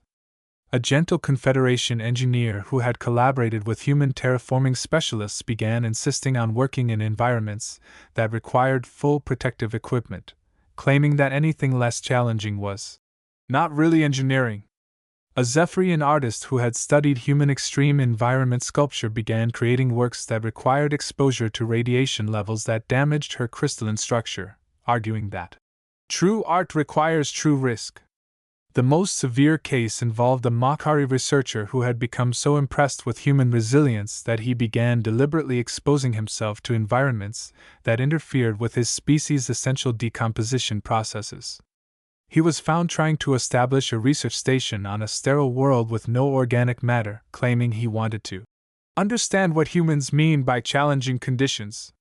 A gentle Confederation engineer who had collaborated with human terraforming specialists began insisting on working in environments that required full protective equipment, claiming that anything less challenging was not really engineering. A Zephyrian artist who had studied human extreme environment sculpture began creating works that required exposure to radiation levels that damaged her crystalline structure, arguing that true art requires true risk. The most severe case involved a Makari researcher who had become so impressed with human resilience that he began deliberately exposing himself to environments that interfered with his species' essential decomposition processes. He was found trying to establish a research station on a sterile world with no organic matter, claiming he wanted to understand what humans mean by challenging conditions.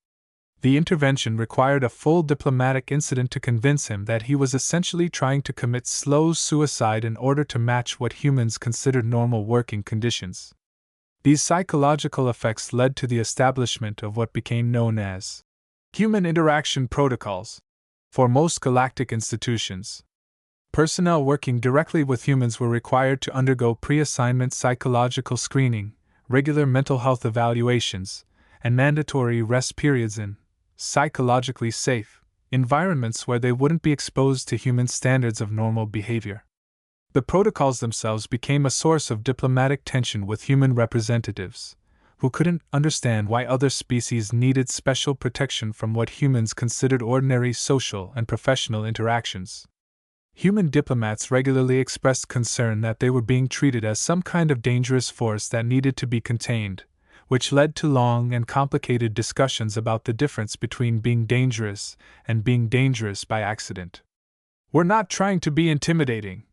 The intervention required a full diplomatic incident to convince him that he was essentially trying to commit slow suicide in order to match what humans considered normal working conditions. These psychological effects led to the establishment of what became known as human interaction protocols for most galactic institutions. Personnel working directly with humans were required to undergo pre-assignment psychological screening, regular mental health evaluations, and mandatory rest periods in psychologically safe environments where they wouldn't be exposed to human standards of normal behavior. The protocols themselves became a source of diplomatic tension with human representatives, who couldn't understand why other species needed special protection from what humans considered ordinary social and professional interactions. Human diplomats regularly expressed concern that they were being treated as some kind of dangerous force that needed to be contained, which led to long and complicated discussions about the difference between being dangerous and being dangerous by accident. "We're not trying to be intimidating,"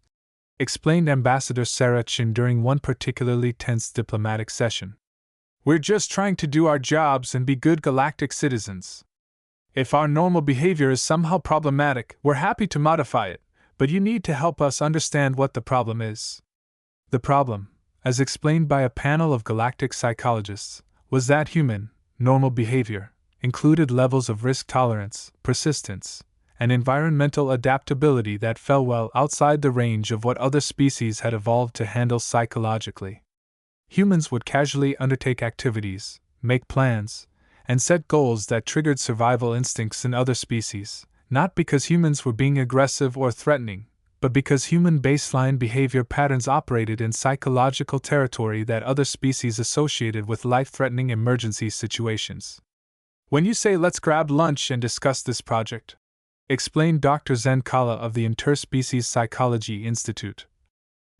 explained Ambassador Sarah Chin during one particularly tense diplomatic session. "We're just trying to do our jobs and be good galactic citizens. If our normal behavior is somehow problematic, we're happy to modify it, but you need to help us understand what the problem is." The problem, as explained by a panel of galactic psychologists, was that human, normal behavior included levels of risk tolerance, persistence, and environmental adaptability that fell well outside the range of what other species had evolved to handle psychologically. Humans would casually undertake activities, make plans, and set goals that triggered survival instincts in other species, not because humans were being aggressive or threatening, but because human baseline behavior patterns operated in psychological territory that other species associated with life-threatening emergency situations. "When you say let's grab lunch and discuss this project," explained Dr. Zen Kala of the Interspecies Psychology Institute,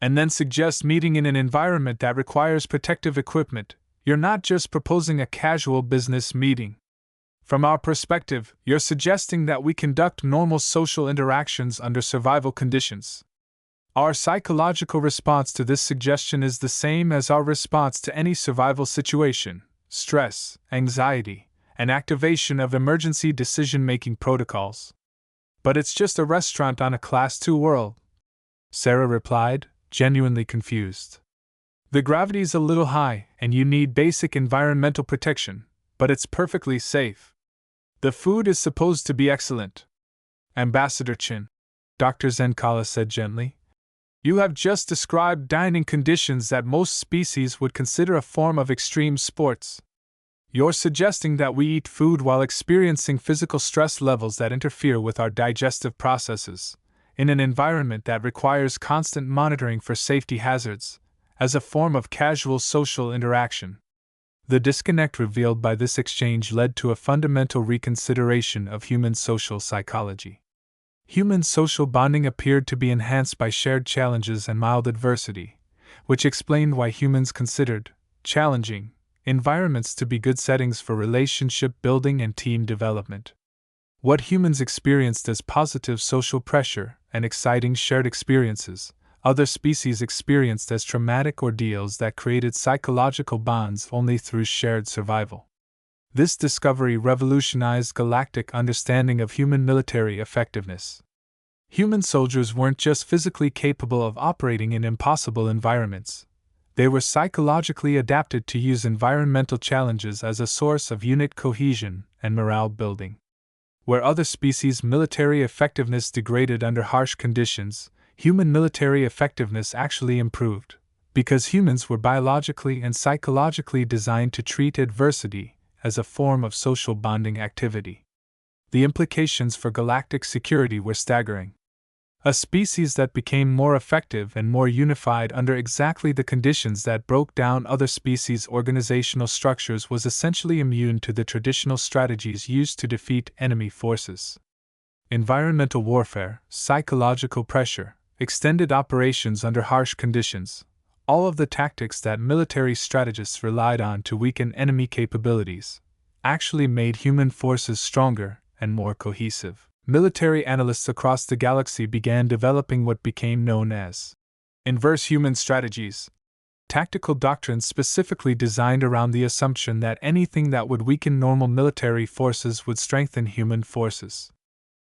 "and then suggest meeting in an environment that requires protective equipment, you're not just proposing a casual business meeting. From our perspective, you're suggesting that we conduct normal social interactions under survival conditions. Our psychological response to this suggestion is the same as our response to any survival situation: stress, anxiety, and activation of emergency decision-making protocols. But it's just a restaurant on a Class 2 world," Sarah replied, genuinely confused. "The gravity's a little high, and you need basic environmental protection, but it's perfectly safe. The food is supposed to be excellent." "Ambassador Chin," Dr. Zenkala said gently, "you have just described dining conditions that most species would consider a form of extreme sports. You're suggesting that we eat food while experiencing physical stress levels that interfere with our digestive processes, in an environment that requires constant monitoring for safety hazards, as a form of casual social interaction." The disconnect revealed by this exchange led to a fundamental reconsideration of human social psychology. Human social bonding appeared to be enhanced by shared challenges and mild adversity, which explained why humans considered challenging environments to be good settings for relationship building and team development. What humans experienced as positive social pressure and exciting shared experiences, other species experienced as traumatic ordeals that created psychological bonds only through shared survival. This discovery revolutionized galactic understanding of human military effectiveness. Human soldiers weren't just physically capable of operating in impossible environments, They were psychologically adapted to use environmental challenges as a source of unit cohesion and morale building. Where other species' military effectiveness degraded under harsh conditions, human military effectiveness actually improved, because humans were biologically and psychologically designed to treat adversity as a form of social bonding activity. The implications for galactic security were staggering. A species that became more effective and more unified under exactly the conditions that broke down other species' organizational structures was essentially immune to the traditional strategies used to defeat enemy forces. Environmental warfare, psychological pressure, extended operations under harsh conditions, all of the tactics that military strategists relied on to weaken enemy capabilities, actually made human forces stronger and more cohesive. Military analysts across the galaxy began developing what became known as inverse human strategies, tactical doctrines specifically designed around the assumption that anything that would weaken normal military forces would strengthen human forces.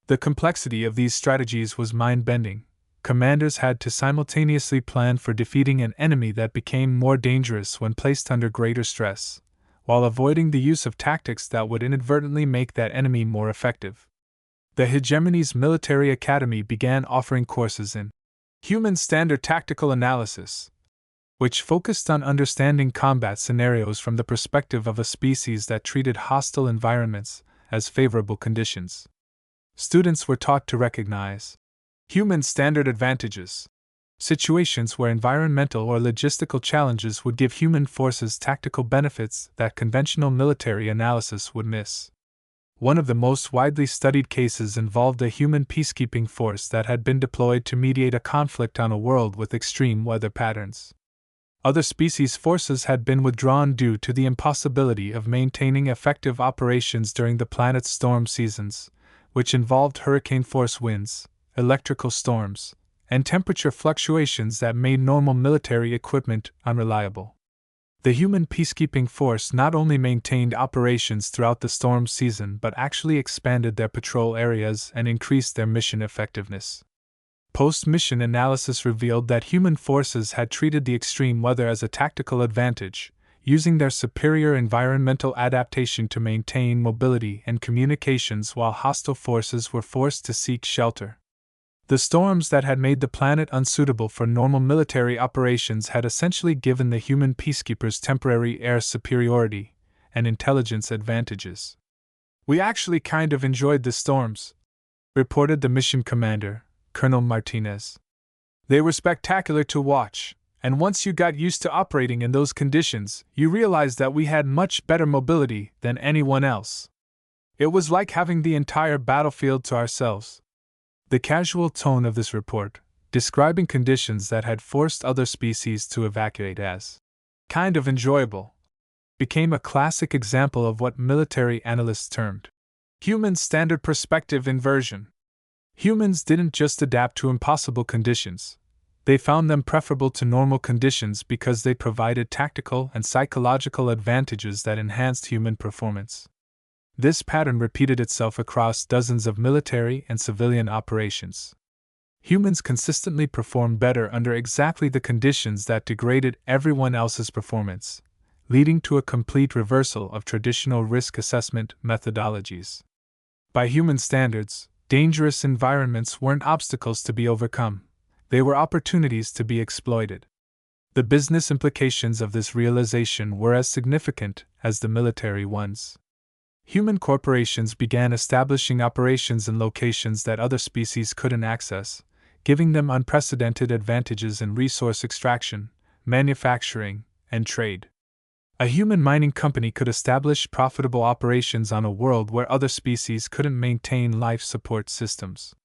The complexity of these strategies was mind-bending. Commanders had to simultaneously plan for defeating an enemy that became more dangerous when placed under greater stress, while avoiding the use of tactics that would inadvertently make that enemy more effective. The Hegemony's Military Academy began offering courses in Human Standard Tactical Analysis, which focused on understanding combat scenarios from the perspective of a species that treated hostile environments as favorable conditions. Students were taught to recognize human standard advantages, situations where environmental or logistical challenges would give human forces tactical benefits that conventional military analysis would miss. One of the most widely studied cases involved a human peacekeeping force that had been deployed to mediate a conflict on a world with extreme weather patterns. Other species' forces had been withdrawn due to the impossibility of maintaining effective operations during the planet's storm seasons, which involved hurricane-force winds, electrical storms, and temperature fluctuations that made normal military equipment unreliable. The human peacekeeping force not only maintained operations throughout the storm season but actually expanded their patrol areas and increased their mission effectiveness. Post-mission analysis revealed that human forces had treated the extreme weather as a tactical advantage, using their superior environmental adaptation to maintain mobility and communications while hostile forces were forced to seek shelter. The storms that had made the planet unsuitable for normal military operations had essentially given the human peacekeepers temporary air superiority and intelligence advantages. "We actually kind of enjoyed the storms," reported the mission commander, Colonel Martinez. "They were spectacular to watch, and once you got used to operating in those conditions, you realized that we had much better mobility than anyone else. It was like having the entire battlefield to ourselves." The casual tone of this report, describing conditions that had forced other species to evacuate as kind of enjoyable, became a classic example of what military analysts termed human standard perspective inversion. Humans didn't just adapt to impossible conditions, they found them preferable to normal conditions because they provided tactical and psychological advantages that enhanced human performance. This pattern repeated itself across dozens of military and civilian operations. Humans consistently performed better under exactly the conditions that degraded everyone else's performance, leading to a complete reversal of traditional risk assessment methodologies. By human standards, dangerous environments weren't obstacles to be overcome, they were opportunities to be exploited. The business implications of this realization were as significant as the military ones. Human corporations began establishing operations in locations that other species couldn't access, giving them unprecedented advantages in resource extraction, manufacturing, and trade. A human mining company could establish profitable operations on a world where other species couldn't maintain life support systems.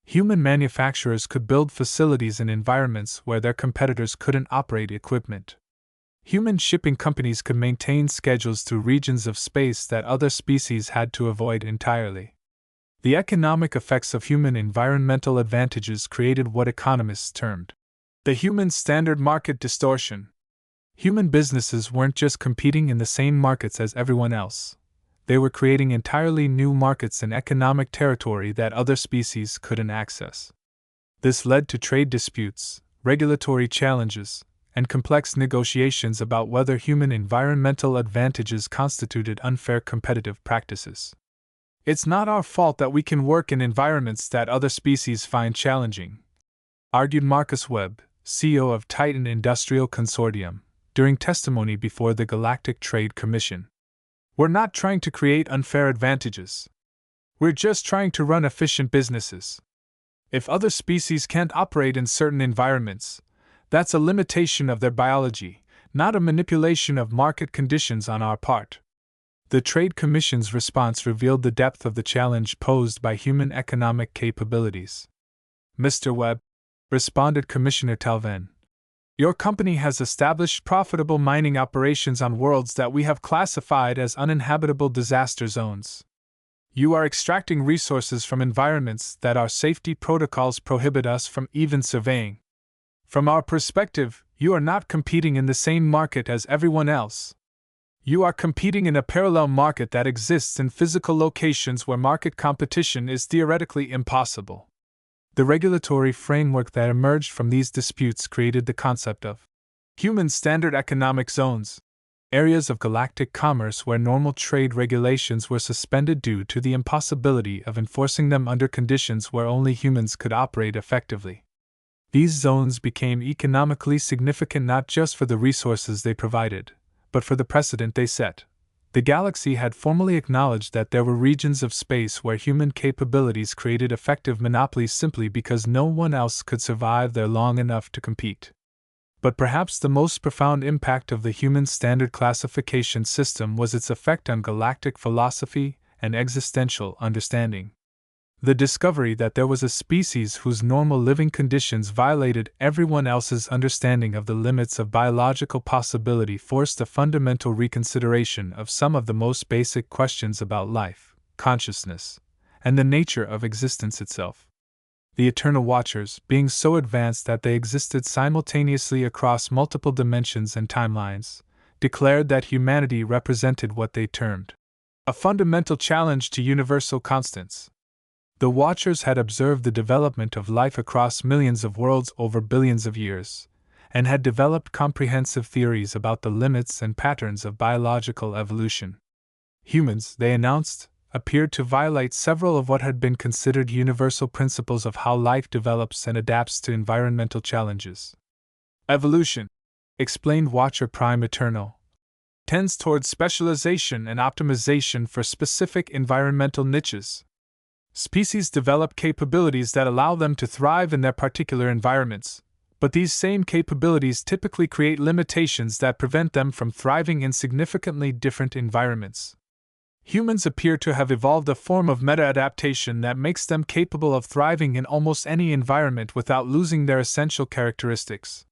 Human manufacturers could build facilities in environments where their competitors couldn't operate equipment. Human shipping companies could maintain schedules through regions of space that other species had to avoid entirely. The economic effects of human environmental advantages created what economists termed the human standard market distortion. Human businesses weren't just competing in the same markets as everyone else. They were creating entirely new markets in economic territory that other species couldn't access. This led to trade disputes, regulatory challenges, and complex negotiations about whether human environmental advantages constituted unfair competitive practices. It's not our fault that we can work in environments that other species find challenging, argued Marcus Webb, CEO of Titan Industrial Consortium, during testimony before the Galactic Trade Commission. We're not trying to create unfair advantages. We're just trying to run efficient businesses. If other species can't operate in certain environments, that's a limitation of their biology, not a manipulation of market conditions on our part. The Trade Commission's response revealed the depth of the challenge posed by human economic capabilities. Mr. Webb, responded Commissioner Talven, your company has established profitable mining operations on worlds that we have classified as uninhabitable disaster zones. You are extracting resources from environments that our safety protocols prohibit us from even surveying. From our perspective, you are not competing in the same market as everyone else. You are competing in a parallel market that exists in physical locations where market competition is theoretically impossible. The regulatory framework that emerged from these disputes created the concept of human standard economic zones, areas of galactic commerce where normal trade regulations were suspended due to the impossibility of enforcing them under conditions where only humans could operate effectively. These zones became economically significant not just for the resources they provided, but for the precedent they set. The galaxy had formally acknowledged that there were regions of space where human capabilities created effective monopolies simply because no one else could survive there long enough to compete. But perhaps the most profound impact of the human standard classification system was its effect on galactic philosophy and existential understanding. The discovery that there was a species whose normal living conditions violated everyone else's understanding of the limits of biological possibility forced a fundamental reconsideration of some of the most basic questions about life, consciousness, and the nature of existence itself. The Eternal Watchers, being so advanced that they existed simultaneously across multiple dimensions and timelines, declared that humanity represented what they termed a fundamental challenge to universal constants. The Watchers had observed the development of life across millions of worlds over billions of years, and had developed comprehensive theories about the limits and patterns of biological evolution. Humans, they announced, appeared to violate several of what had been considered universal principles of how life develops and adapts to environmental challenges. Evolution, explained Watcher Prime Eternal, tends towards specialization and optimization for specific environmental niches. Species develop capabilities that allow them to thrive in their particular environments, but these same capabilities typically create limitations that prevent them from thriving in significantly different environments. Humans appear to have evolved a form of meta-adaptation that makes them capable of thriving in almost any environment without losing their essential characteristics.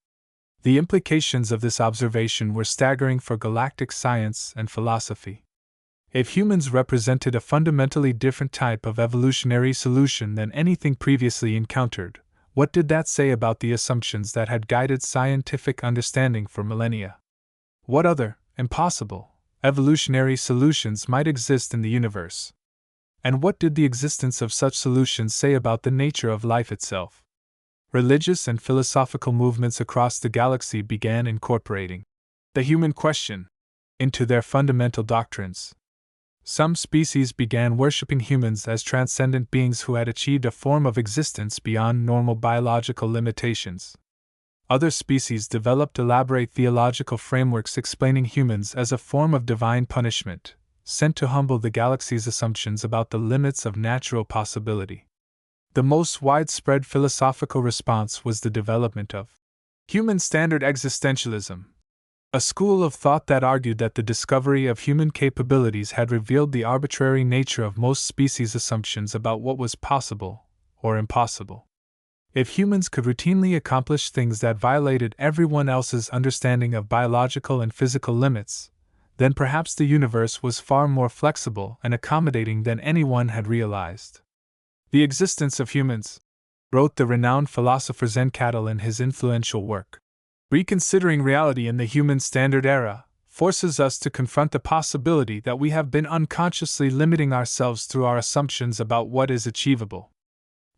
The implications of this observation were staggering for galactic science and philosophy. If humans represented a fundamentally different type of evolutionary solution than anything previously encountered, what did that say about the assumptions that had guided scientific understanding for millennia? What other, impossible, evolutionary solutions might exist in the universe? And what did the existence of such solutions say about the nature of life itself? Religious and philosophical movements across the galaxy began incorporating the human question into their fundamental doctrines. Some species began worshipping humans as transcendent beings who had achieved a form of existence beyond normal biological limitations. Other species developed elaborate theological frameworks explaining humans as a form of divine punishment, sent to humble the galaxy's assumptions about the limits of natural possibility. The most widespread philosophical response was the development of human standard existentialism, a school of thought that argued that the discovery of human capabilities had revealed the arbitrary nature of most species' assumptions about what was possible or impossible. If humans could routinely accomplish things that violated everyone else's understanding of biological and physical limits, then perhaps the universe was far more flexible and accommodating than anyone had realized. The existence of humans, wrote the renowned philosopher Zenkatl in his influential work, Reconsidering Reality in the Human Standard Era, forces us to confront the possibility that we have been unconsciously limiting ourselves through our assumptions about what is achievable.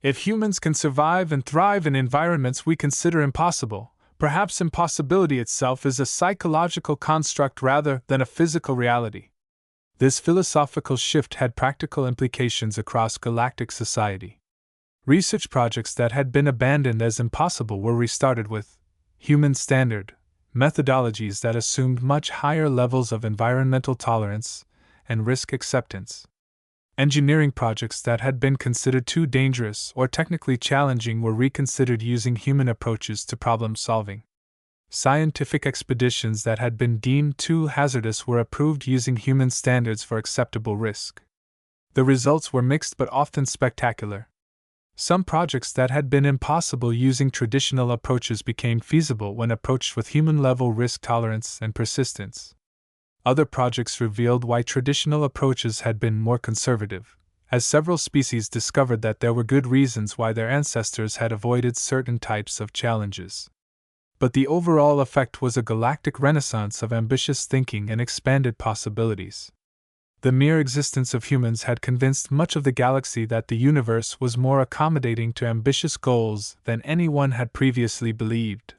If humans can survive and thrive in environments we consider impossible, Perhaps impossibility itself is a psychological construct rather than a physical reality. This philosophical shift had practical implications across galactic society. Research projects that had been abandoned as impossible were restarted with human standard methodologies that assumed much higher levels of environmental tolerance and risk acceptance. Engineering projects that had been considered too dangerous or technically challenging were reconsidered using human approaches to problem solving. Scientific expeditions that had been deemed too hazardous were approved using human standards for acceptable risk. The results were mixed but often spectacular. Some projects that had been impossible using traditional approaches became feasible when approached with human-level risk tolerance and persistence. Other projects revealed why traditional approaches had been more conservative, as several species discovered that there were good reasons why their ancestors had avoided certain types of challenges. But the overall effect was a galactic renaissance of ambitious thinking and expanded possibilities. The mere existence of humans had convinced much of the galaxy that the universe was more accommodating to ambitious goals than anyone had previously believed.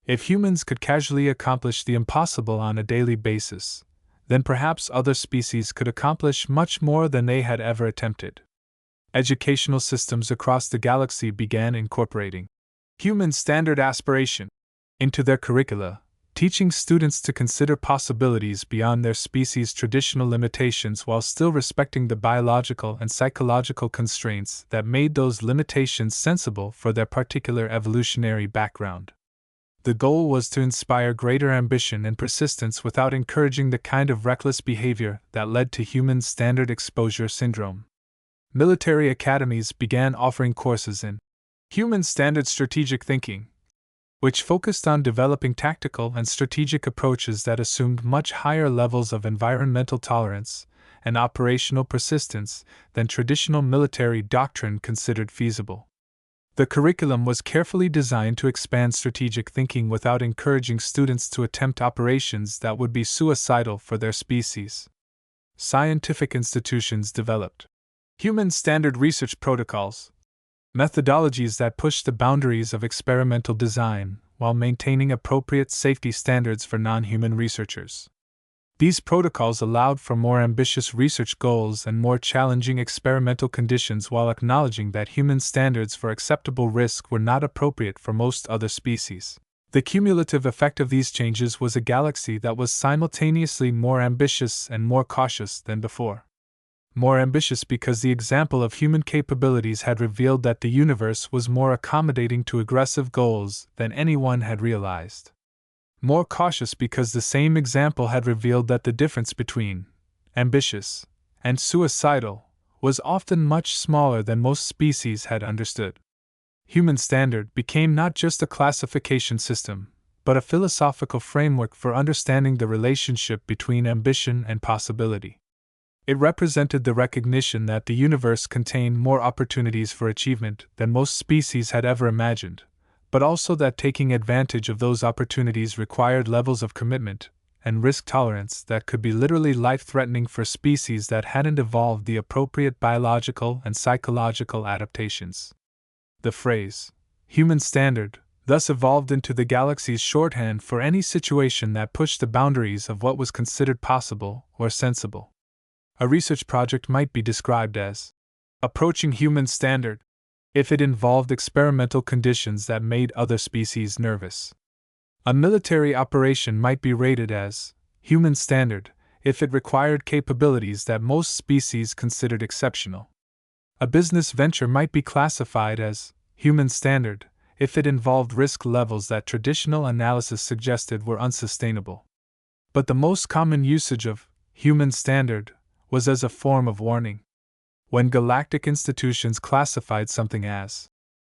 If humans could casually accomplish the impossible on a daily basis, then perhaps other species could accomplish much more than they had ever attempted. Educational systems across the galaxy began incorporating human standard aspiration into their curricula, teaching students to consider possibilities beyond their species' traditional limitations while still respecting the biological and psychological constraints that made those limitations sensible for their particular evolutionary background. The goal was to inspire greater ambition and persistence without encouraging the kind of reckless behavior that led to human standard exposure syndrome. Military academies began offering courses in human standard strategic thinking, which focused on developing tactical and strategic approaches that assumed much higher levels of environmental tolerance and operational persistence than traditional military doctrine considered feasible. The curriculum was carefully designed to expand strategic thinking without encouraging students to attempt operations that would be suicidal for their species. Scientific institutions developed human standard research protocols, methodologies that pushed the boundaries of experimental design while maintaining appropriate safety standards for non-human researchers. These protocols allowed for more ambitious research goals and more challenging experimental conditions while acknowledging that human standards for acceptable risk were not appropriate for most other species. The cumulative effect of these changes was a galaxy that was simultaneously more ambitious and more cautious than before. More ambitious because the example of human capabilities had revealed that the universe was more accommodating to aggressive goals than anyone had realized. More cautious because the same example had revealed that the difference between ambitious and suicidal was often much smaller than most species had understood. Human standard became not just a classification system, but a philosophical framework for understanding the relationship between ambition and possibility. It represented the recognition that the universe contained more opportunities for achievement than most species had ever imagined, but also that taking advantage of those opportunities required levels of commitment and risk tolerance that could be literally life-threatening for species that hadn't evolved the appropriate biological and psychological adaptations. The phrase, human standard, thus evolved into the galaxy's shorthand for any situation that pushed the boundaries of what was considered possible or sensible. A research project might be described as approaching human standard if it involved experimental conditions that made other species nervous. A military operation might be rated as human standard if it required capabilities that most species considered exceptional. A business venture might be classified as human standard if it involved risk levels that traditional analysis suggested were unsustainable. But the most common usage of human standard was as a form of warning. When galactic institutions classified something as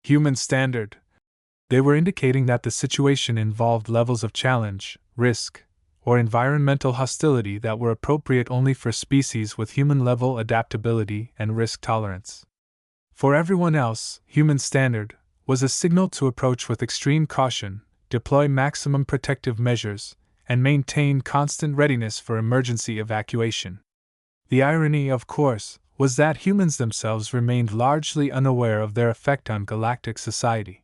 human standard, they were indicating that the situation involved levels of challenge, risk, or environmental hostility that were appropriate only for species with human-level adaptability and risk tolerance. For everyone else, human standard was a signal to approach with extreme caution, deploy maximum protective measures, and maintain constant readiness for emergency evacuation. The irony, of course, was that humans themselves remained largely unaware of their effect on galactic society.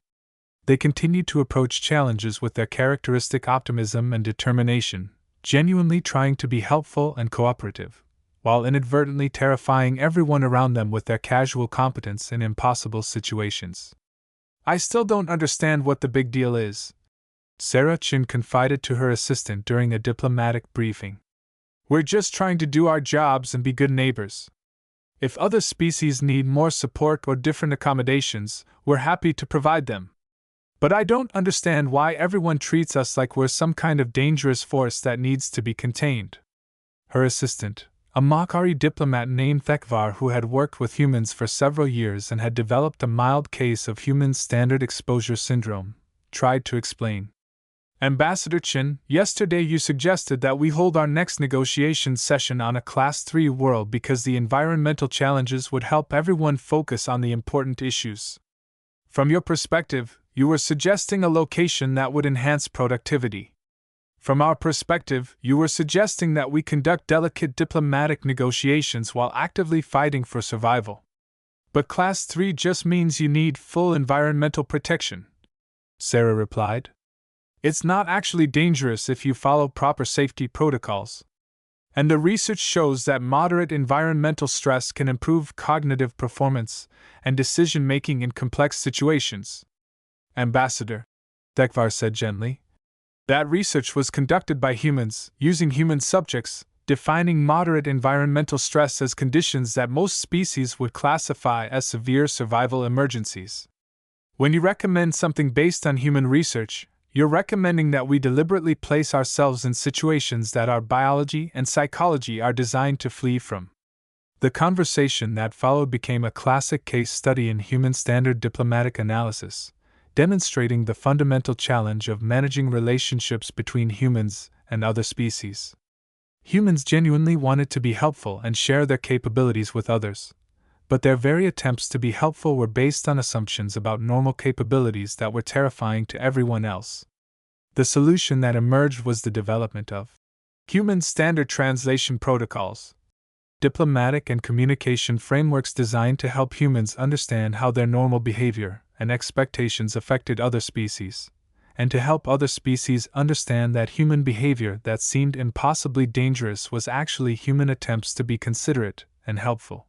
They continued to approach challenges with their characteristic optimism and determination, genuinely trying to be helpful and cooperative, while inadvertently terrifying everyone around them with their casual competence in impossible situations. "I still don't understand what the big deal is," Sarah Chin confided to her assistant during a diplomatic briefing. "We're just trying to do our jobs and be good neighbors. If other species need more support or different accommodations, we're happy to provide them. But I don't understand why everyone treats us like we're some kind of dangerous force that needs to be contained." Her assistant, a Makari diplomat named Thekvar who had worked with humans for several years and had developed a mild case of human standard exposure syndrome, tried to explain. "Ambassador Chin, yesterday you suggested that we hold our next negotiation session on a Class 3 world because the environmental challenges would help everyone focus on the important issues. From your perspective, you were suggesting a location that would enhance productivity. From our perspective, you were suggesting that we conduct delicate diplomatic negotiations while actively fighting for survival. But Class 3 just means you need full environmental protection," Sarah replied. "It's not actually dangerous if you follow proper safety protocols. And the research shows that moderate environmental stress can improve cognitive performance and decision-making in complex situations." "Ambassador," Thekvar said gently, "that research was conducted by humans, using human subjects, defining moderate environmental stress as conditions that most species would classify as severe survival emergencies. When you recommend something based on human research, you're recommending that we deliberately place ourselves in situations that our biology and psychology are designed to flee from." The conversation that followed became a classic case study in human standard diplomatic analysis, demonstrating the fundamental challenge of managing relationships between humans and other species. Humans genuinely wanted to be helpful and share their capabilities with others, but their very attempts to be helpful were based on assumptions about normal capabilities that were terrifying to everyone else. The solution that emerged was the development of human standard translation protocols, diplomatic and communication frameworks designed to help humans understand how their normal behavior and expectations affected other species, and to help other species understand that human behavior that seemed impossibly dangerous was actually human attempts to be considerate and helpful.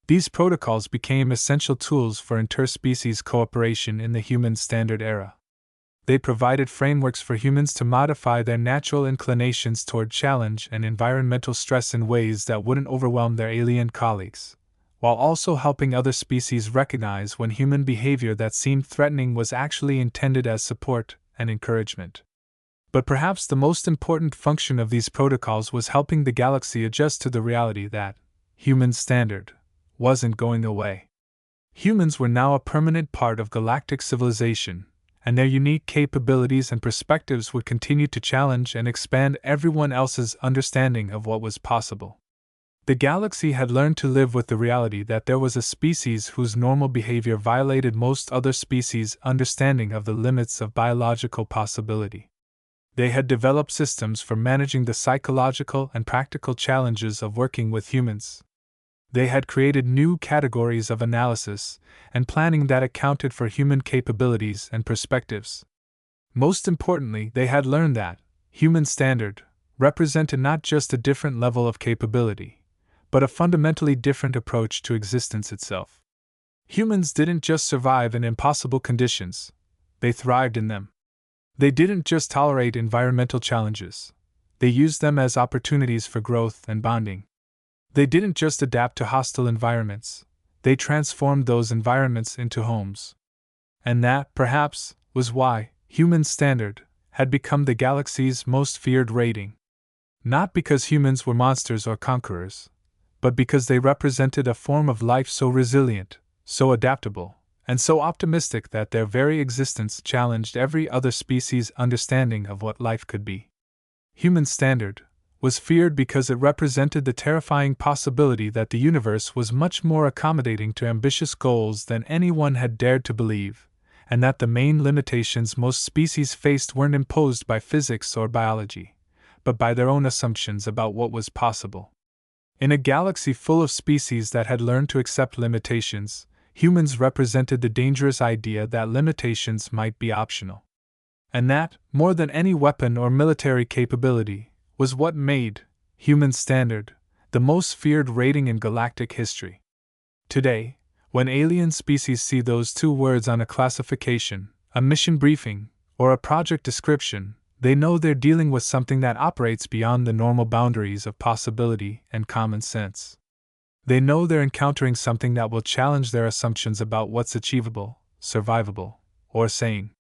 These protocols became essential tools for interspecies cooperation in the human standard era. They provided frameworks for humans to modify their natural inclinations toward challenge and environmental stress in ways that wouldn't overwhelm their alien colleagues, while also helping other species recognize when human behavior that seemed threatening was actually intended as support and encouragement. But perhaps the most important function of these protocols was helping the galaxy adjust to the reality that human standard wasn't going away. Humans were now a permanent part of galactic civilization, and their unique capabilities and perspectives would continue to challenge and expand everyone else's understanding of what was possible. The galaxy had learned to live with the reality that there was a species whose normal behavior violated most other species' understanding of the limits of biological possibility. They had developed systems for managing the psychological and practical challenges of working with humans. They had created new categories of analysis and planning that accounted for human capabilities and perspectives. Most importantly, they had learned that human standard represented not just a different level of capability, but a fundamentally different approach to existence itself. Humans didn't just survive in impossible conditions, they thrived in them. They didn't just tolerate environmental challenges, they used them as opportunities for growth and bonding. They didn't just adapt to hostile environments, they transformed those environments into homes. And that, perhaps, was why human standard had become the galaxy's most feared rating. Not because humans were monsters or conquerors, but because they represented a form of life so resilient, so adaptable, and so optimistic that their very existence challenged every other species' understanding of what life could be. Human standard was feared because it represented the terrifying possibility that the universe was much more accommodating to ambitious goals than anyone had dared to believe, and that the main limitations most species faced weren't imposed by physics or biology, but by their own assumptions about what was possible. In a galaxy full of species that had learned to accept limitations, humans represented the dangerous idea that limitations might be optional. And that, more than any weapon or military capability, was what made human standard the most feared rating in galactic history. Today, when alien species see those two words on a classification, a mission briefing, or a project description, they know they're dealing with something that operates beyond the normal boundaries of possibility and common sense. They know they're encountering something that will challenge their assumptions about what's achievable, survivable, or sane.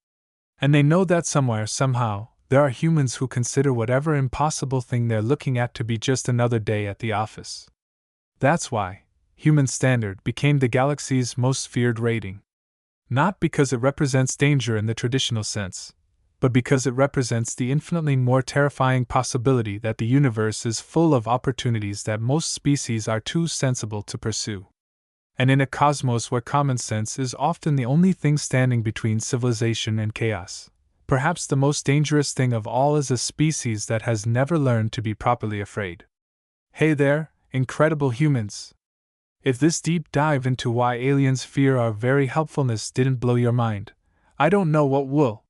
And they know that somewhere, somehow, there are humans who consider whatever impossible thing they're looking at to be just another day at the office. That's why human standard became the galaxy's most feared rating. Not because it represents danger in the traditional sense, but because it represents the infinitely more terrifying possibility that the universe is full of opportunities that most species are too sensible to pursue. And in a cosmos where common sense is often the only thing standing between civilization and chaos, perhaps the most dangerous thing of all is a species that has never learned to be properly afraid. Hey there, incredible humans! If this deep dive into why aliens fear our very helpfulness didn't blow your mind, I don't know what will.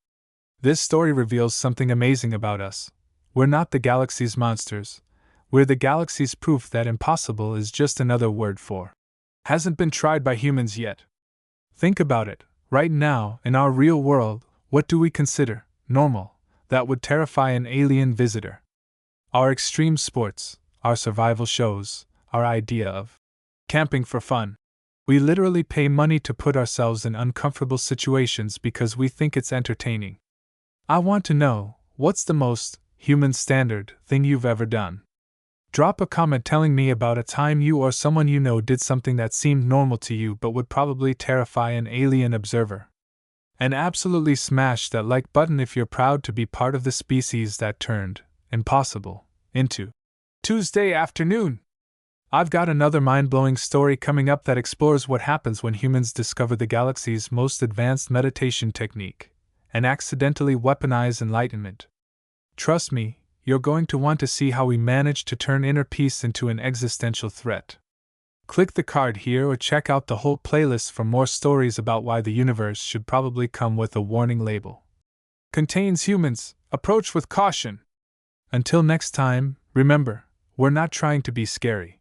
This story reveals something amazing about us. We're not the galaxy's monsters. We're the galaxy's proof that impossible is just another word for hasn't been tried by humans yet. Think about it. Right now, in our real world, what do we consider normal that would terrify an alien visitor? Our extreme sports, our survival shows, our idea of camping for fun. We literally pay money to put ourselves in uncomfortable situations because we think it's entertaining. I want to know, what's the most human standard thing you've ever done? Drop a comment telling me about a time you or someone you know did something that seemed normal to you but would probably terrify an alien observer. And absolutely smash that like button if you're proud to be part of the species that turned impossible into Tuesday afternoon. I've got another mind-blowing story coming up that explores what happens when humans discover the galaxy's most advanced meditation technique and accidentally weaponize enlightenment. Trust me, you're going to want to see how we managed to turn inner peace into an existential threat. Click the card here or check out the whole playlist for more stories about why the universe should probably come with a warning label. Contains humans, approach with caution. Until next time, remember, we're not trying to be scary.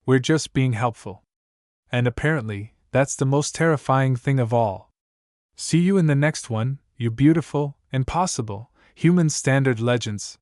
We're just being helpful. And apparently, that's the most terrifying thing of all. See you in the next one, you beautiful, impossible, human standard legends.